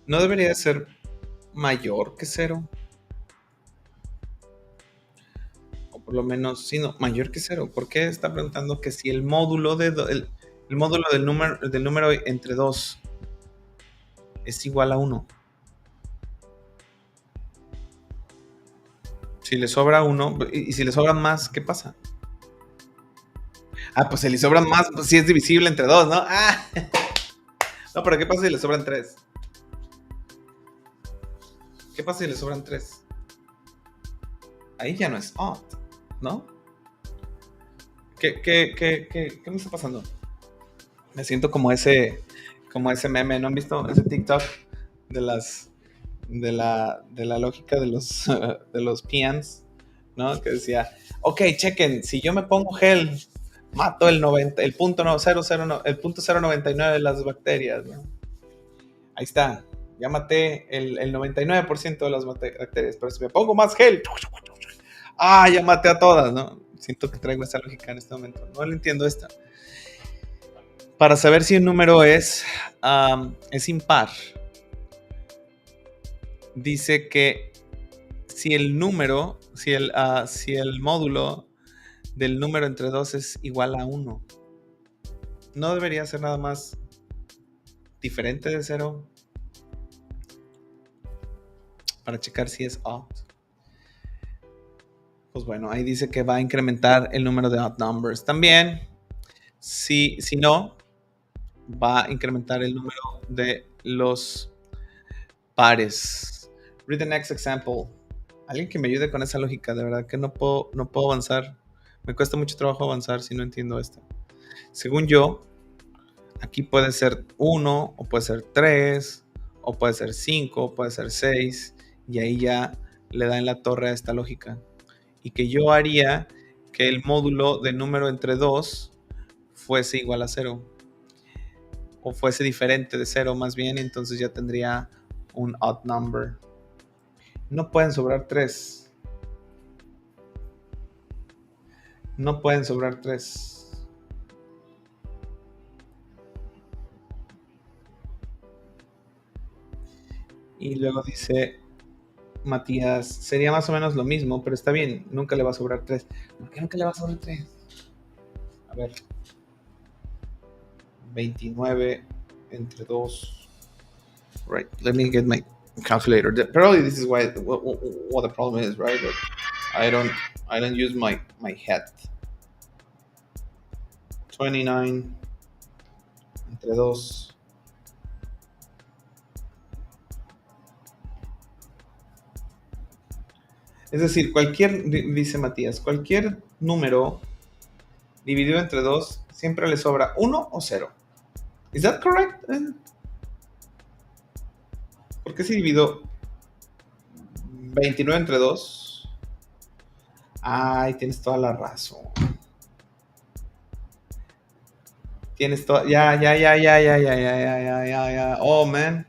¿No debería ser mayor que 0? O por lo menos, sí, no, mayor que 0. ¿Por qué está preguntando que si el módulo, el módulo del número entre 2 es igual a 1? Si le sobra 1, y si le sobran más, ¿qué pasa? Ah, pues si le sobran más, pues sí es divisible entre 2, ¿no? Ah. No, pero ¿qué pasa si le sobran 3? ¿Qué pasa si le sobran 3? Ahí ya no es odd, ¿no? ¿Qué me está pasando? Me siento como ese meme, ¿no han visto ese TikTok de la lógica de los de los peons, ¿no? Que decía, ok, chequen, si yo me pongo gel, mato el 90, el punto no, 00, no, el punto 099 de las bacterias, ¿no? Ahí está, ya maté el 99% de las bacterias, pero si me pongo más gel, ya maté a todas, ¿no? Siento que traigo esa lógica en este momento. No le entiendo esta. Para saber si un número es impar, dice que si el número, si el módulo del número entre 2 es igual a 1, ¿no debería ser nada más diferente de 0 para checar si es odd? Pues bueno, ahí dice que va a incrementar el número de odd numbers. También, si no, va a incrementar el número de los pares. Read the next example. Alguien que me ayude con esa lógica, de verdad que no puedo avanzar. Me cuesta mucho trabajo avanzar si no entiendo esto. Según yo, aquí puede ser 1, o puede ser 3, o puede ser 5, o puede ser 6, y ahí ya le da en la torre a esta lógica. Y que yo haría que el módulo de número entre 2 fuese igual a 0, o fuese diferente de 0 más bien, entonces ya tendría un odd number. No pueden sobrar 3. No pueden sobrar 3. Y luego dice Matías, sería más o menos lo mismo, pero está bien, nunca le va a sobrar 3. ¿Por qué nunca le va a sobrar 3? A ver. 29 entre 2. Right, let me get my calculator. Probably this is what the problem is, right? That I don't use my head. 29 entre 2. Es decir, dice Matías, cualquier número dividido entre 2 siempre le sobra 1 o 0. ¿Is that correct? ¿Por qué si divido 29 entre 2? Ay, tienes toda la razón. Tienes toda. Ya. Oh, man.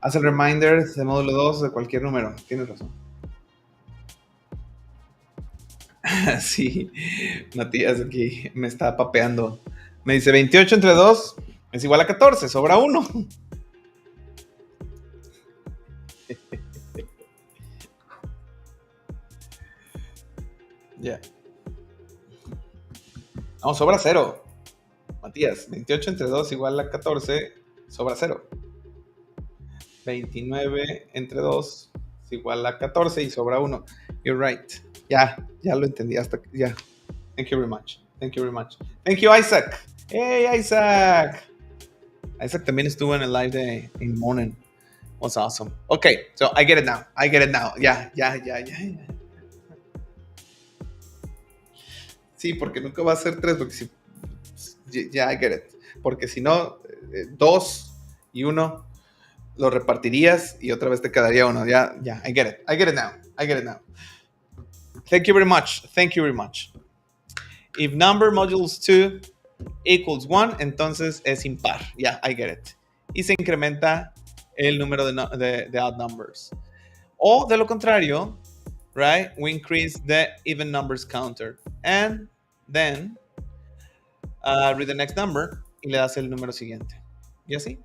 Haz el reminder de módulo 2 de cualquier número. Tienes razón. Sí, Matías aquí me está papeando. Me dice 28 entre 2 es igual a 14, sobra 1. Ya. No, sobra cero. Matías, 28 entre 2 igual a 14, sobra cero. 29 entre 2 es igual a 14 y sobra uno. You're right. Ya lo entendí hasta ya. Thank you very much. Thank you very much. Thank you, Isaac. Hey, Isaac. Isaac también estuvo en el live de In Morning. Was awesome. Okay, so I get it now. I get it now. Ya. Sí, porque nunca va a ser 3, porque si ya, I get it. Porque si no, 2 y 1 lo repartirías y otra vez te quedaría uno. Ya, I get it. I get it now. I get it now. Thank you very much. Thank you very much. If number modules 2 equals 1, entonces es impar. Ya, I get it. Y se incrementa el número de odd numbers. O de lo contrario, right, we increase the even numbers counter. And then read the next number y le das el número siguiente. ¿Y así?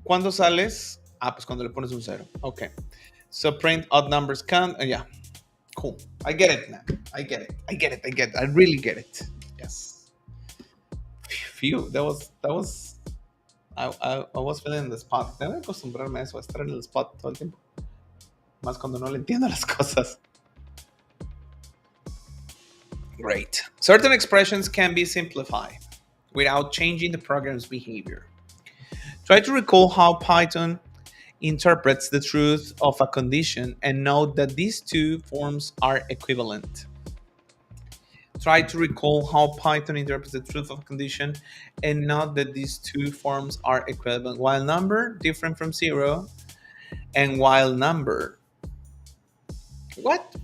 ¿Cuándo sales? Pues cuando le pones un 0. Ok. So print odd numbers count. Yeah. Cool. I get it now. I get it. I really get it. Yes. Phew. That was. I was feeling in the spot. Tengo que acostumbrarme a eso, a estar en el spot todo el tiempo. Más cuando no le entiendo las cosas. Great. Certain expressions can be simplified without changing the program's behavior. Try to recall how Python interprets the truth of a condition and note that these two forms are equivalent. Try to recall how Python interprets the truth of a condition and note that these two forms are equivalent. While number different from 0 and while number. What?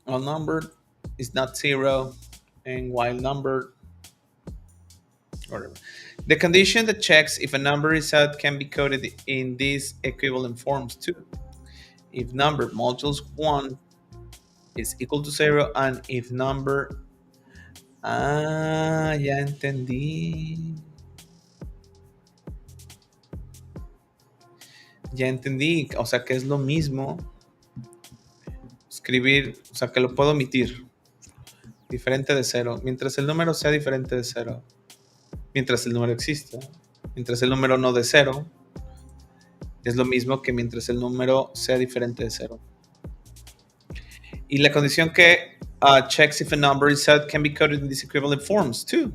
While number is not 0 and while number. Whatever. The condition that checks if a number is odd can be coded in these equivalent forms too. If number modules 1 is equal to 0 and if number... ya entendí. Ya entendí. O sea que es lo mismo escribir, o sea que lo puedo omitir. Diferente de 0. Mientras el número sea diferente de 0. Mientras el número exista. Mientras el número no de 0. Es lo mismo que mientras el número sea diferente de 0. Y la condición que checks if a number is odd can be coded in these equivalent forms too.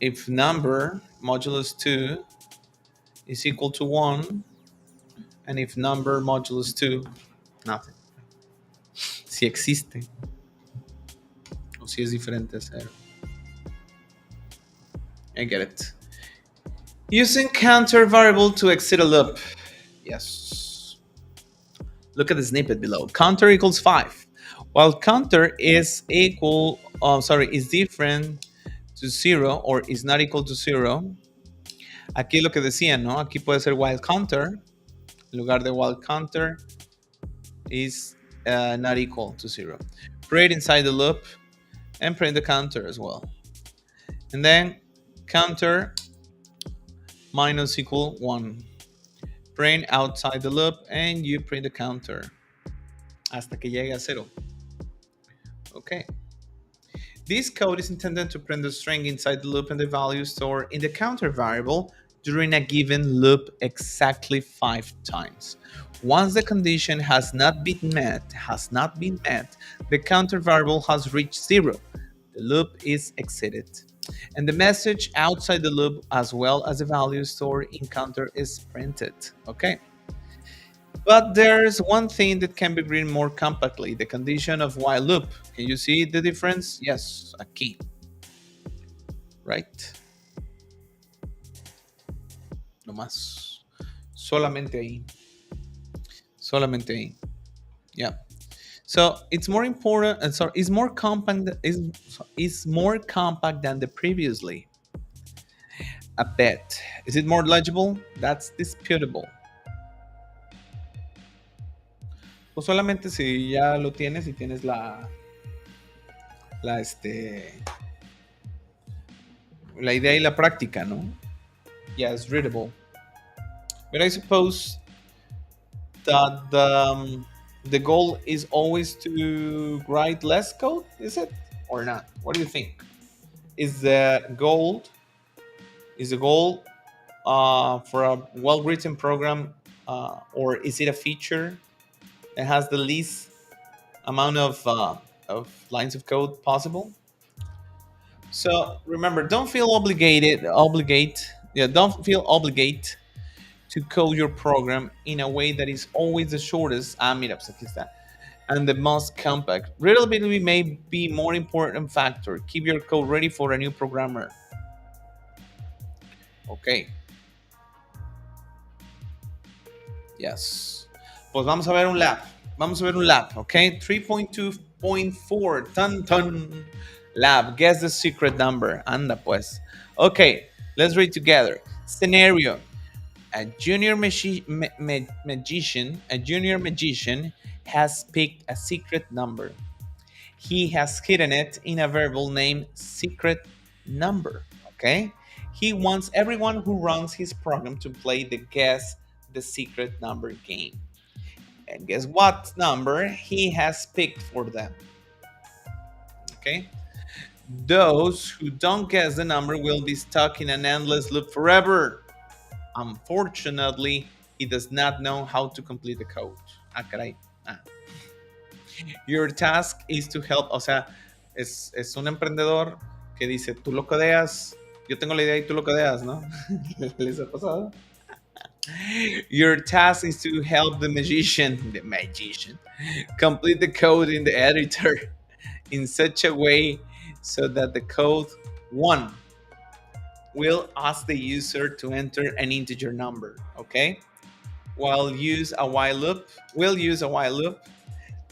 If number modulus 2 is equal to 1 and if number modulus 2, nothing. Si existe o si es diferente de 0. I get it. Using counter variable to exit a loop. Yes. Look at the snippet below. Counter equals 5. While counter is different to 0 or is not equal to 0. Aquí lo que decían, ¿no? Aquí puede ser while counter. En lugar de while counter is not equal to 0. Print inside the loop and print the counter as well. And then counter minus equal 1. Print outside the loop and you print the counter hasta que llegue a 0. Okay. This code is intended to print the string inside the loop and the value stored in the counter variable during a given loop exactly 5 times. Once the condition has not been met, the counter variable has reached 0. The loop is exited. And the message outside the loop as well as the value stored in counter is printed. Okay. But there's one thing that can be written more compactly, the condition of while loop. Can you see the difference? Yes, aquí. Right? No más. Solamente ahí. Solamente ahí. Yeah. So it's more important, it's more compact than the previously. A bet. Is it more legible? That's disputable. Pues solamente si ya lo tienes y tienes la idea y la práctica, ¿no? Yeah, it's readable. But I suppose that The goal is always to write less code, is it? Or not? What do you think? Is the goal for a well-written program, or is it a feature that has the least amount of lines of code possible? So remember, don't feel don't feel obligated to code your program in a way that is always the shortest. Mira, pues aquí está. And the most compact. Readability may be more important factor. Keep your code ready for a new programmer. Ok. Yes. Pues vamos a ver un lab. Vamos a ver un lab, ok? 3.2.4. Ton, ton. Lab. Guess the secret number. Anda, pues. Okay, let's read together. Scenario. A junior magician has picked a secret number. He has hidden it in a variable named secret number. Okay? He wants everyone who runs his program to play the guess the secret number game. And guess what number he has picked for them? Okay? Those who don't guess the number will be stuck in an endless loop forever. Unfortunately, he does not know how to complete the code. Ah, caray. Ah. Your task is to help, o sea, es un emprendedor que dice, tú lo codeas, yo tengo la idea y tú lo codeas, ¿no? ¿Les ha pasado? Your task is to help the magician, complete the code in the editor in such a way so that the code, one, will ask the user to enter an integer number, okay? We'll use a while loop.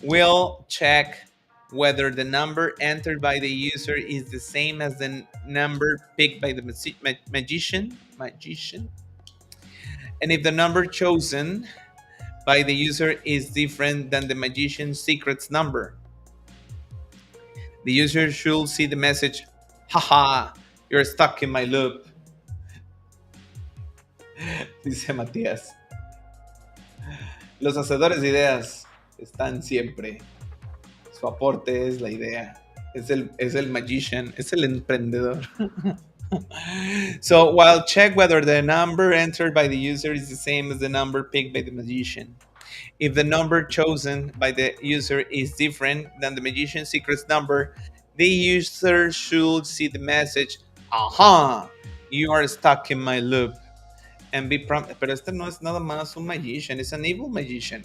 We'll check whether the number entered by the user is the same as the number picked by the magician. And if the number chosen by the user is different than the magician's secret's number, the user should see the message, haha, you're stuck in my loop. Dice Matías. Los hacedores de ideas están siempre. Su aporte es la idea. Es el magician, es el emprendedor. So while check whether the number entered by the user is the same as the number picked by the magician. If the number chosen by the user is different than the magician's secret number, the user should see the message, aha, you are stuck in my loop. And be prompt. Pero este no es nada más un magician, es an evil magician.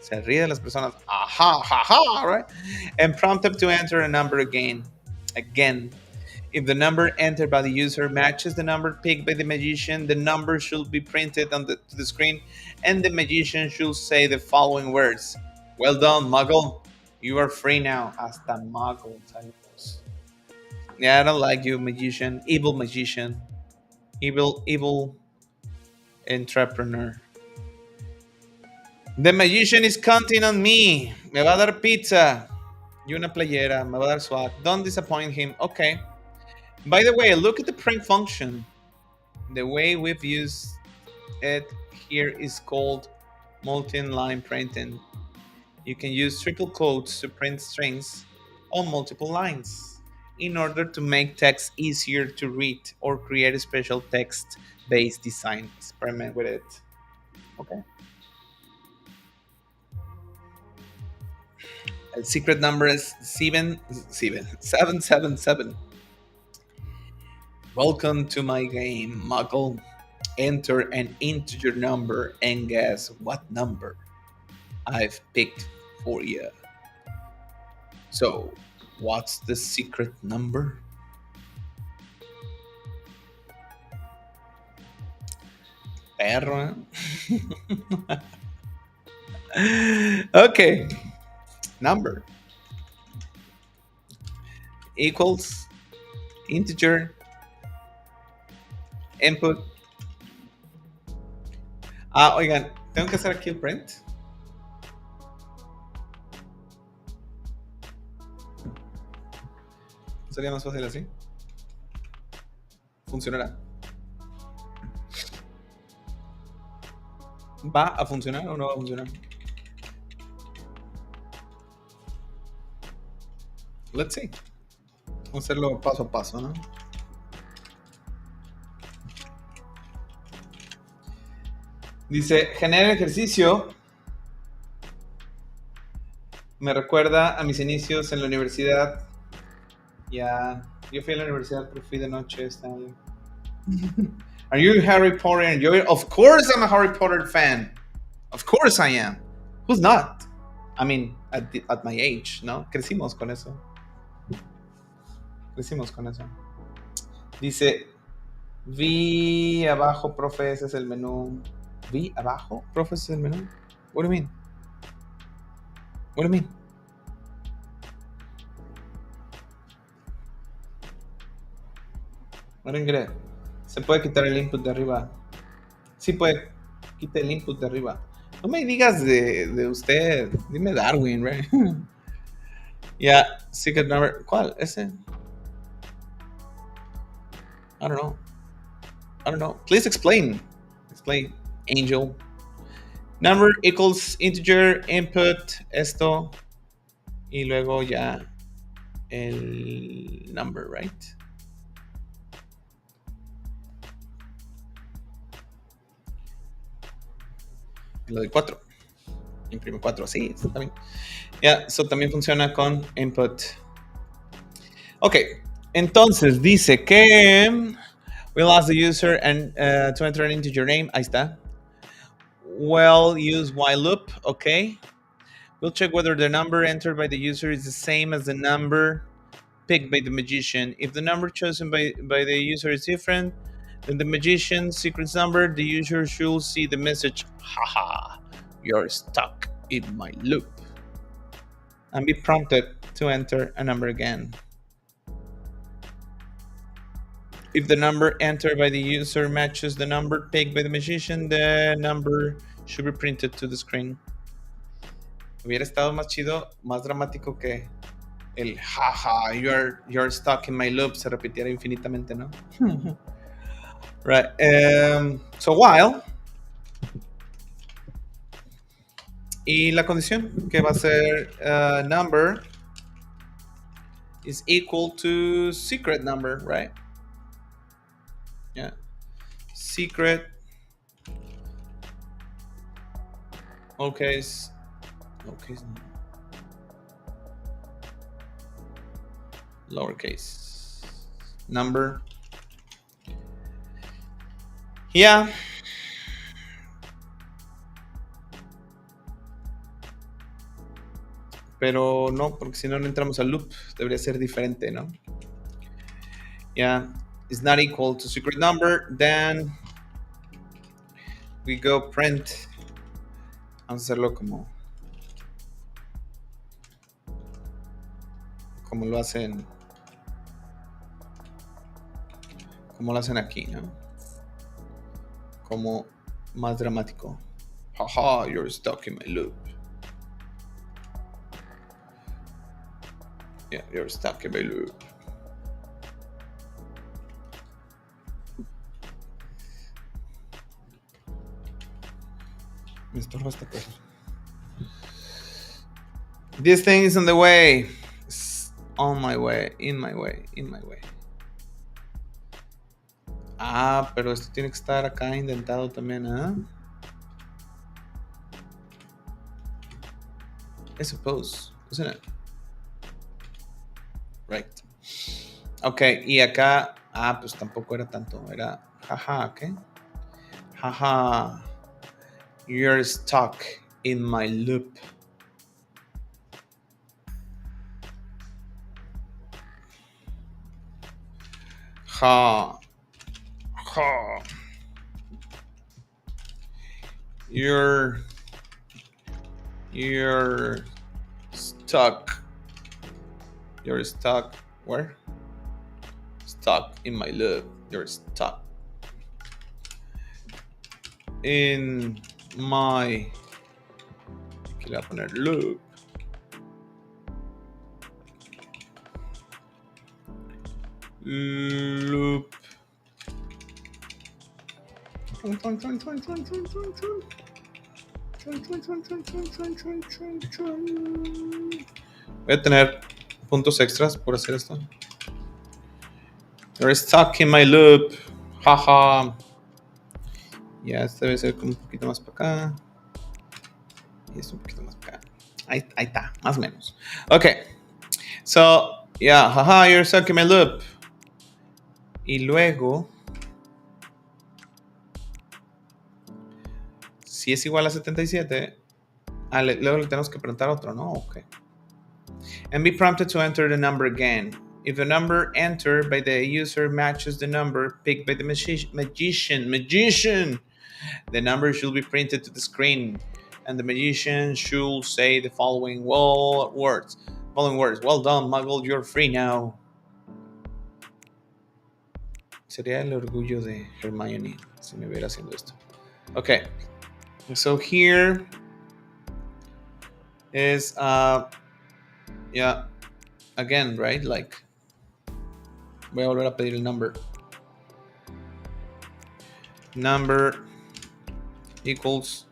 Se ríe de las personas. Aha, ha, ha, right? And prompt them to enter a number again. If the number entered by the user matches the number picked by the magician, the number should be printed on to the screen, and the magician should say the following words. Well done, Muggle. You are free now. Hasta Muggle. Saludos. Yeah, I don't like you, magician. Evil magician. Evil entrepreneur. The magician is counting on me. Me va a dar pizza y una playera. Me va a dar swag. Don't disappoint him. Okay. By the way, look at the print function. The way we've used it here is called multi-line printing. You can use triple quotes to print strings on multiple lines in order to make text easier to read or create a special text-based design. Experiment with it. Okay. The secret number is 777. Welcome to my game, Muggle. Enter an integer number and guess what number I've picked for you. So, what's the secret number? Perro. Okay. Number equals integer input. Oigan, tengo que hacer aquí el print. ¿Sería más fácil así? ¿Funcionará? ¿Va a funcionar o no va a funcionar? let's see. Vamos a hacerlo paso a paso, ¿no? Dice, genera el ejercicio. Me recuerda a mis inicios en la universidad. Ya, yo fui a la universidad, pero fui de noche este año. Are you a Harry Potter enjoyer? Of course I'm a Harry Potter fan. Of course I am. Who's not? I mean, at my age, ¿no? Crecimos con eso. Dice, vi abajo, profe, ese es el menú. ¿Vi abajo, profe, ese es el menú? What do you mean? What do you mean? No lo ingresé. Se puede quitar el input de arriba. Sí puede. Quita el input de arriba. No me digas de usted. Dime Darwin, right? Yeah, secret number. ¿Cuál? Ese. I don't know. Please explain. Explain, Angel. Number equals integer input esto y luego ya el number, right? Lo de 4. Imprime 4, sí, está bien. Ya, eso también funciona con input. Ok, entonces dice que we'll ask the user and to enter an integer name. Ahí está. Well, use while loop. Okay. We'll check whether the number entered by the user is the same as the number picked by the magician. If the number chosen by the user is different than the magician's secret number, the user should see the message, haha, you're stuck in my loop, and be prompted to enter a number again. If the number entered by the user matches the number picked by the magician, the number should be printed to the screen. Hubiera estado más chido, más dramático que el jaja, you're stuck in my loop se repitiera infinitamente, ¿no? Right. So while. Y la condición que va a ser number is equal to secret number, right? Yeah. Secret. Okay. Lowercase. Number. Yeah. Pero no, porque si no, no entramos al loop. Debería ser diferente, ¿no? Yeah. Is not equal to secret number. Then we go print. Vamos a hacerlo como lo hacen. Como lo hacen aquí, ¿no? Como más dramático. Haha, you're stuck in my loop. Yeah, you're stuck in my loop. Me estorba esta cosa. This thing is on the way. It's on my way. In my way. Ah, pero esto tiene que estar acá indentado también, ¿ah? I suppose, isn't it? Right. Ok, y acá, pues tampoco era tanto, era jaja, ¿qué? Jaja, you're stuck in my loop. Ha. You're stuck. You're stuck. Where? Stuck in my loop. You're stuck in my. Aquí le voy a poner loop. Loop. Voy a tener puntos extras por hacer esto. You're stuck in my loop. Jaja. Ya, este debe ser como un poquito más para acá. Y esto un poquito más para acá. Ahí está, más o menos. Ok. So, yeah, haha, you're stuck in my loop. Y luego, si es igual a 77, luego le tenemos que preguntar otro, ¿no? Ok. And be prompted to enter the number again. If the number entered by the user matches the number picked by the magician, the number should be printed to the screen, and the magician should say the following words. Well done, Muggle, you're free now. Sería el orgullo de Hermione si me viera haciendo esto. Okay, so here is yeah, again, right? Like, voy a volver a pedir el number. Number equals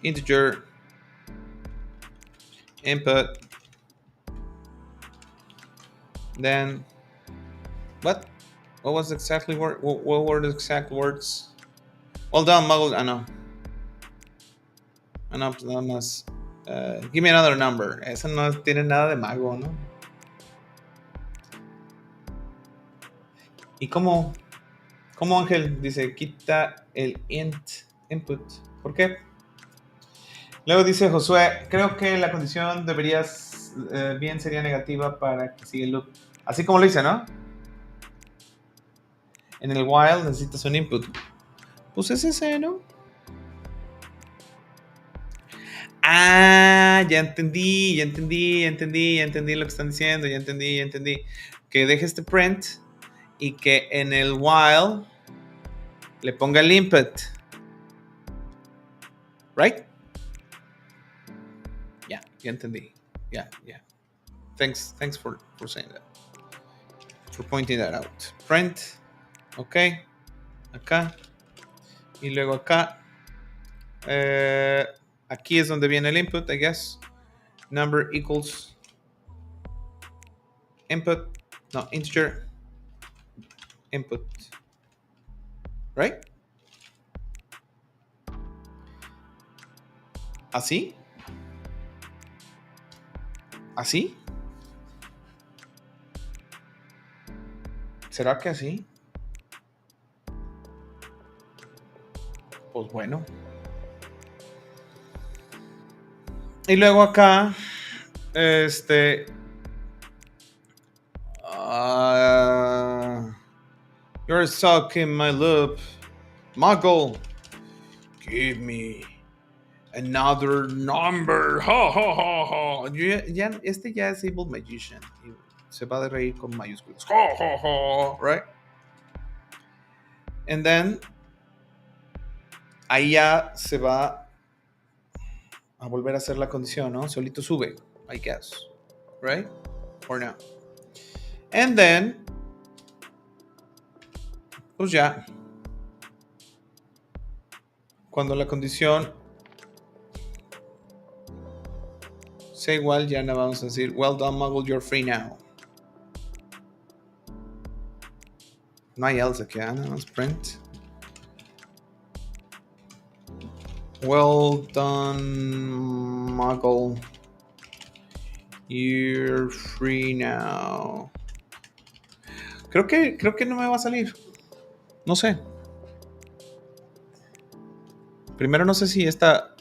integer input. Then what was exactly what were the exact words? Well done, Muggle. I know. Pues nada más. Give me another number. Eso no tiene nada de mago, ¿no? ¿Y cómo Ángel dice quita el input? ¿Por qué? Luego dice Josué, creo que la condición bien sería negativa para que siga el loop. Así como lo dice, ¿no? En el while necesitas un input. Pues es ese, ¿no? Ah, ya entendí lo que están diciendo, ya entendí. Que deje este print y que en el while le ponga el input. Right? Ya entendí. Ya. Thanks for saying that. For pointing that out. Print. Ok. Acá. Y luego acá. Aquí es donde viene el input, I guess. Number equals input. No, integer. Input. Right? ¿Así? ¿Así? ¿Será que así? Pues bueno. Y luego acá, you're stuck in my loop. Muggle, give me another number. Ha, ha, ha, ha. Ya es Evil Magician. Se va a reír con mayúsculas. Ha, ha, ha. Right? And then, ahí ya se va a volver a hacer la condición, ¿no? Solito sube, I guess. Right? Or no? And then, pues ya, cuando la condición sea igual, ya no vamos a decir, well done, Muggle, you're free now. No hay else aquí, nada más print. Well done, Muggle, you're free now. Creo que no me va a salir. No sé. Primero no sé si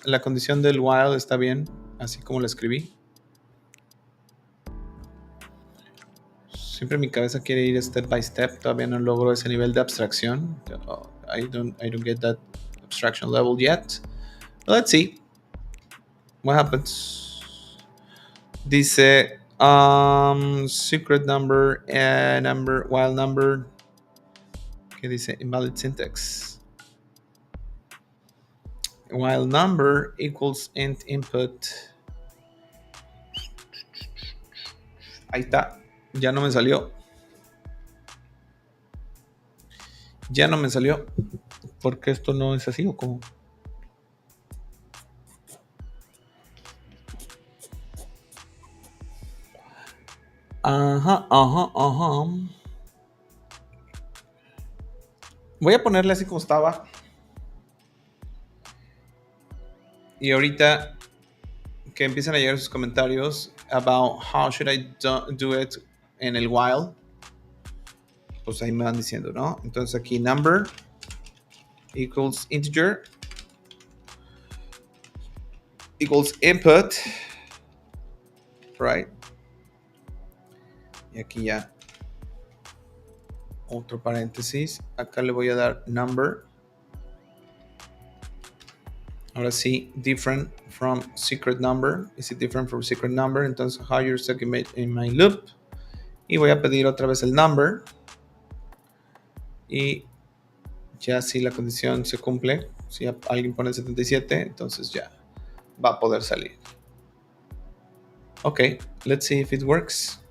la condición del while está bien, así como la escribí. Siempre mi cabeza quiere ir step by step. Todavía no logro ese nivel de abstracción. I don't get that abstraction level yet. But let's see what happens. Dice secret number, while number. ¿Qué dice? Invalid syntax. While number equals int input. Ahí está. Ya no me salió. ¿Por qué esto no es así o cómo? Ajá. Voy a ponerle así como estaba. Y ahorita que empiezan a llegar sus comentarios about how should I do it en el while, pues ahí me van diciendo, ¿no? Entonces aquí number equals integer equals input, right? Y aquí ya otro paréntesis. Acá le voy a dar number. Ahora sí, different from secret number. Is it different from secret number? Entonces, how you're stuck in my loop. Y voy a pedir otra vez el number. Y ya si la condición se cumple, si alguien pone 77, entonces ya va a poder salir. Ok, let's see if it works.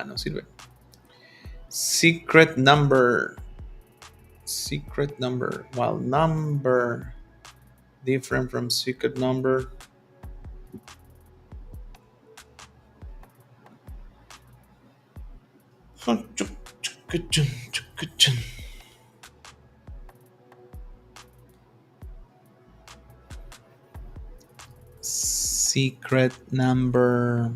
No sirve. Secret number. While number different from secret number. Secret number.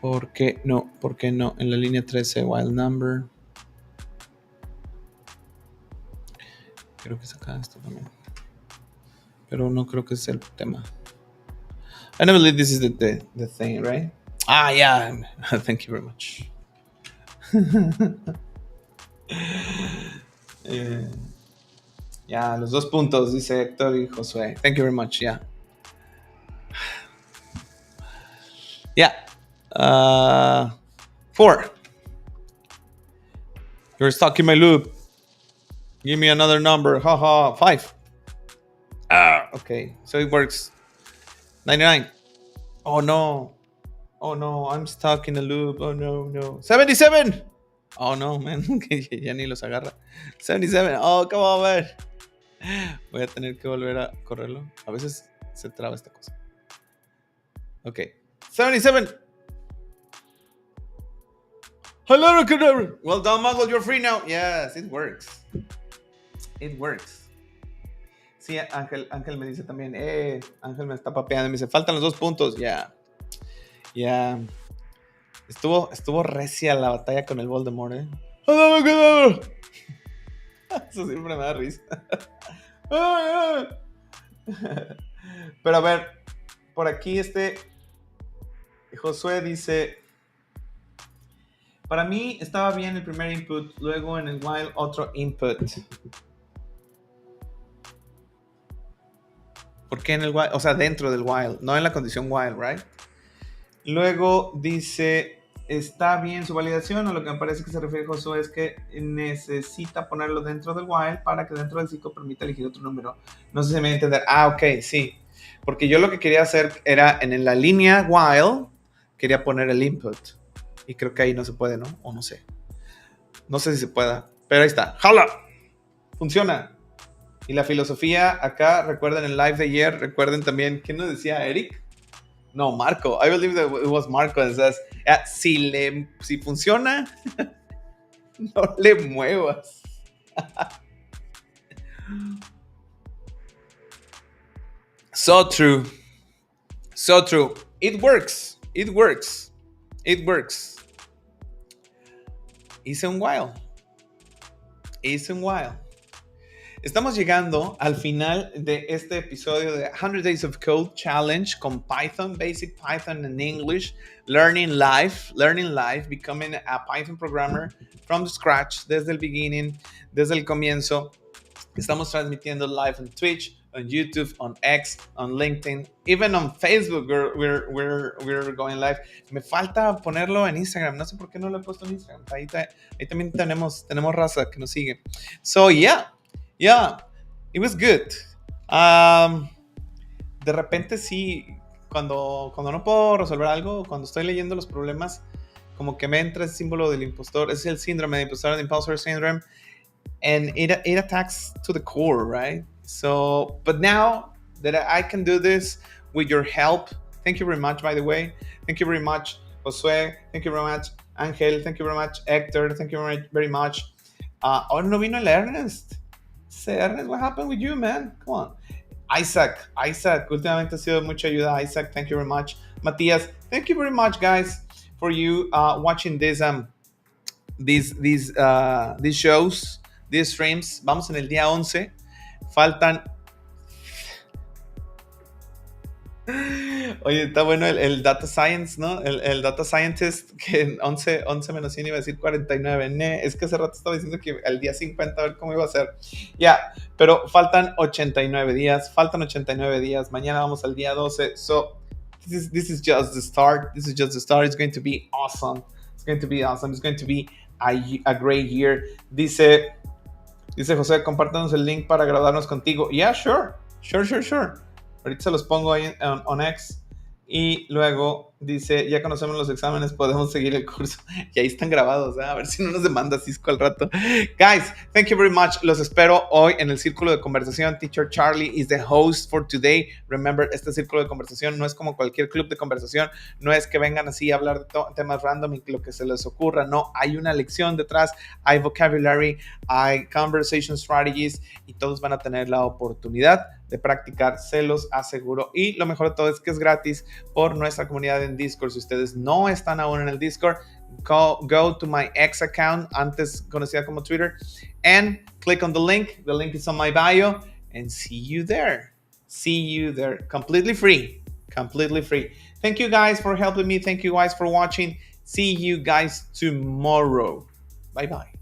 ¿Por qué no? ¿Por qué no? En la línea 13, while number. Creo que es acá esto también. Pero no creo que sea el tema. I never believe this is the thing, right? Yeah. Thank you very much. Ya, los 2 puntos, dice Héctor y Josué. Thank you very much, yeah. Yeah. 4. You're stuck in my loop. Give me another number. Haha. 5. Okay. So it works. 99. Oh no. I'm stuck in a loop. Oh no. 77. Oh no, man. Ya ni los agarra. 77. Oh, come on, man. Voy a tener que volver a correrlo. A veces se traba esta cosa. Ok. 77. Hello, Cadabra. Well done, Muggle. You're free now. Yes, it works. Sí, Ángel me dice también. Ángel me está papeando. Me dice, faltan los 2 puntos. Ya. Estuvo recia la batalla con el Voldemort, Hello, Cadabra. Eso siempre me da risa. Pero a ver, por aquí Josué dice, para mí estaba bien el primer input, luego en el while otro input. ¿Por qué en el while? O sea, dentro del while, no en la condición while, right? Luego dice, está bien su validación, o lo que me parece que se refiere Josué es que necesita ponerlo dentro del while para que dentro del ciclo permita elegir otro número. No sé si me voy a entender. Ok, sí. Porque yo lo que quería hacer era en la línea while, quería poner el input. Y creo que ahí no se puede, ¿no? O no sé. No sé si se pueda. Pero ahí está. ¡Hala! Funciona. Y la filosofía acá, recuerden el live de ayer, recuerden también, ¿quién nos decía? ¿Eric? No, Marco. I believe that it was Marco. Si funciona, no le muevas. So true. It works. Hice un while. Estamos llegando al final de este episodio de 100 Days of Code Challenge con Python, Basic Python in English, Learning Life, becoming a Python programmer from scratch, desde el beginning, desde el comienzo. Estamos transmitiendo live on Twitch, on YouTube, on X, on LinkedIn, even on Facebook we're going live. Me falta ponerlo en Instagram, no sé por qué no lo he puesto en Instagram. Ahí también tenemos raza que nos sigue. So yeah, it was good. De repente sí, cuando no puedo resolver algo, cuando estoy leyendo los problemas, como que me entra el símbolo del impostor, es el síndrome de impostor, el imposter syndrome, and it attacks to the core, right? So, but now that I can do this with your help. Thank you very much, by the way. Thank you very much, Josue. Thank you very much, Angel. Thank you very much, Hector. Thank you very much. Oh, no vino el Ernest. Say, Ernest, what happened with you, man? Come on. Isaac, últimamente ha sido mucha ayuda. Isaac, thank you very much. Matías, thank you very much, guys, for you watching these shows, these streams. Vamos en el día 11. Faltan. Oye, está bueno el data science, ¿no? El data scientist que en 11 menos 100 iba a decir 49. Es que hace rato estaba diciendo que al día 50 a ver cómo iba a ser. Ya, pero faltan 89 días. Mañana vamos al día 12. So, this is just the start. It's going to be awesome. It's going to be a great year. Dice José, compártanos el link para graduarnos contigo. Yeah, sure. Ahorita se los pongo ahí on X. Y luego dice, ya conocemos los exámenes, podemos seguir el curso. Y ahí están grabados, ¿eh? A ver si no nos demanda Cisco al rato. Guys, thank you very much. Los espero hoy en el círculo de conversación. Teacher Charlie is the host for today. Remember, este círculo de conversación no es como cualquier club de conversación. No es que vengan así a hablar de temas random y lo que se les ocurra. No, hay una lección detrás. Hay vocabulary, hay conversation strategies y todos van a tener la oportunidad de practicar, se los aseguro. Y lo mejor de todo es que es gratis por nuestra comunidad en Discord. Si ustedes no están aún en el Discord, go to my X account, antes conocida como Twitter, and click on the link. The link is on my bio, and see you there. Completely free. Thank you guys for helping me. Thank you guys for watching. See you guys tomorrow. Bye bye.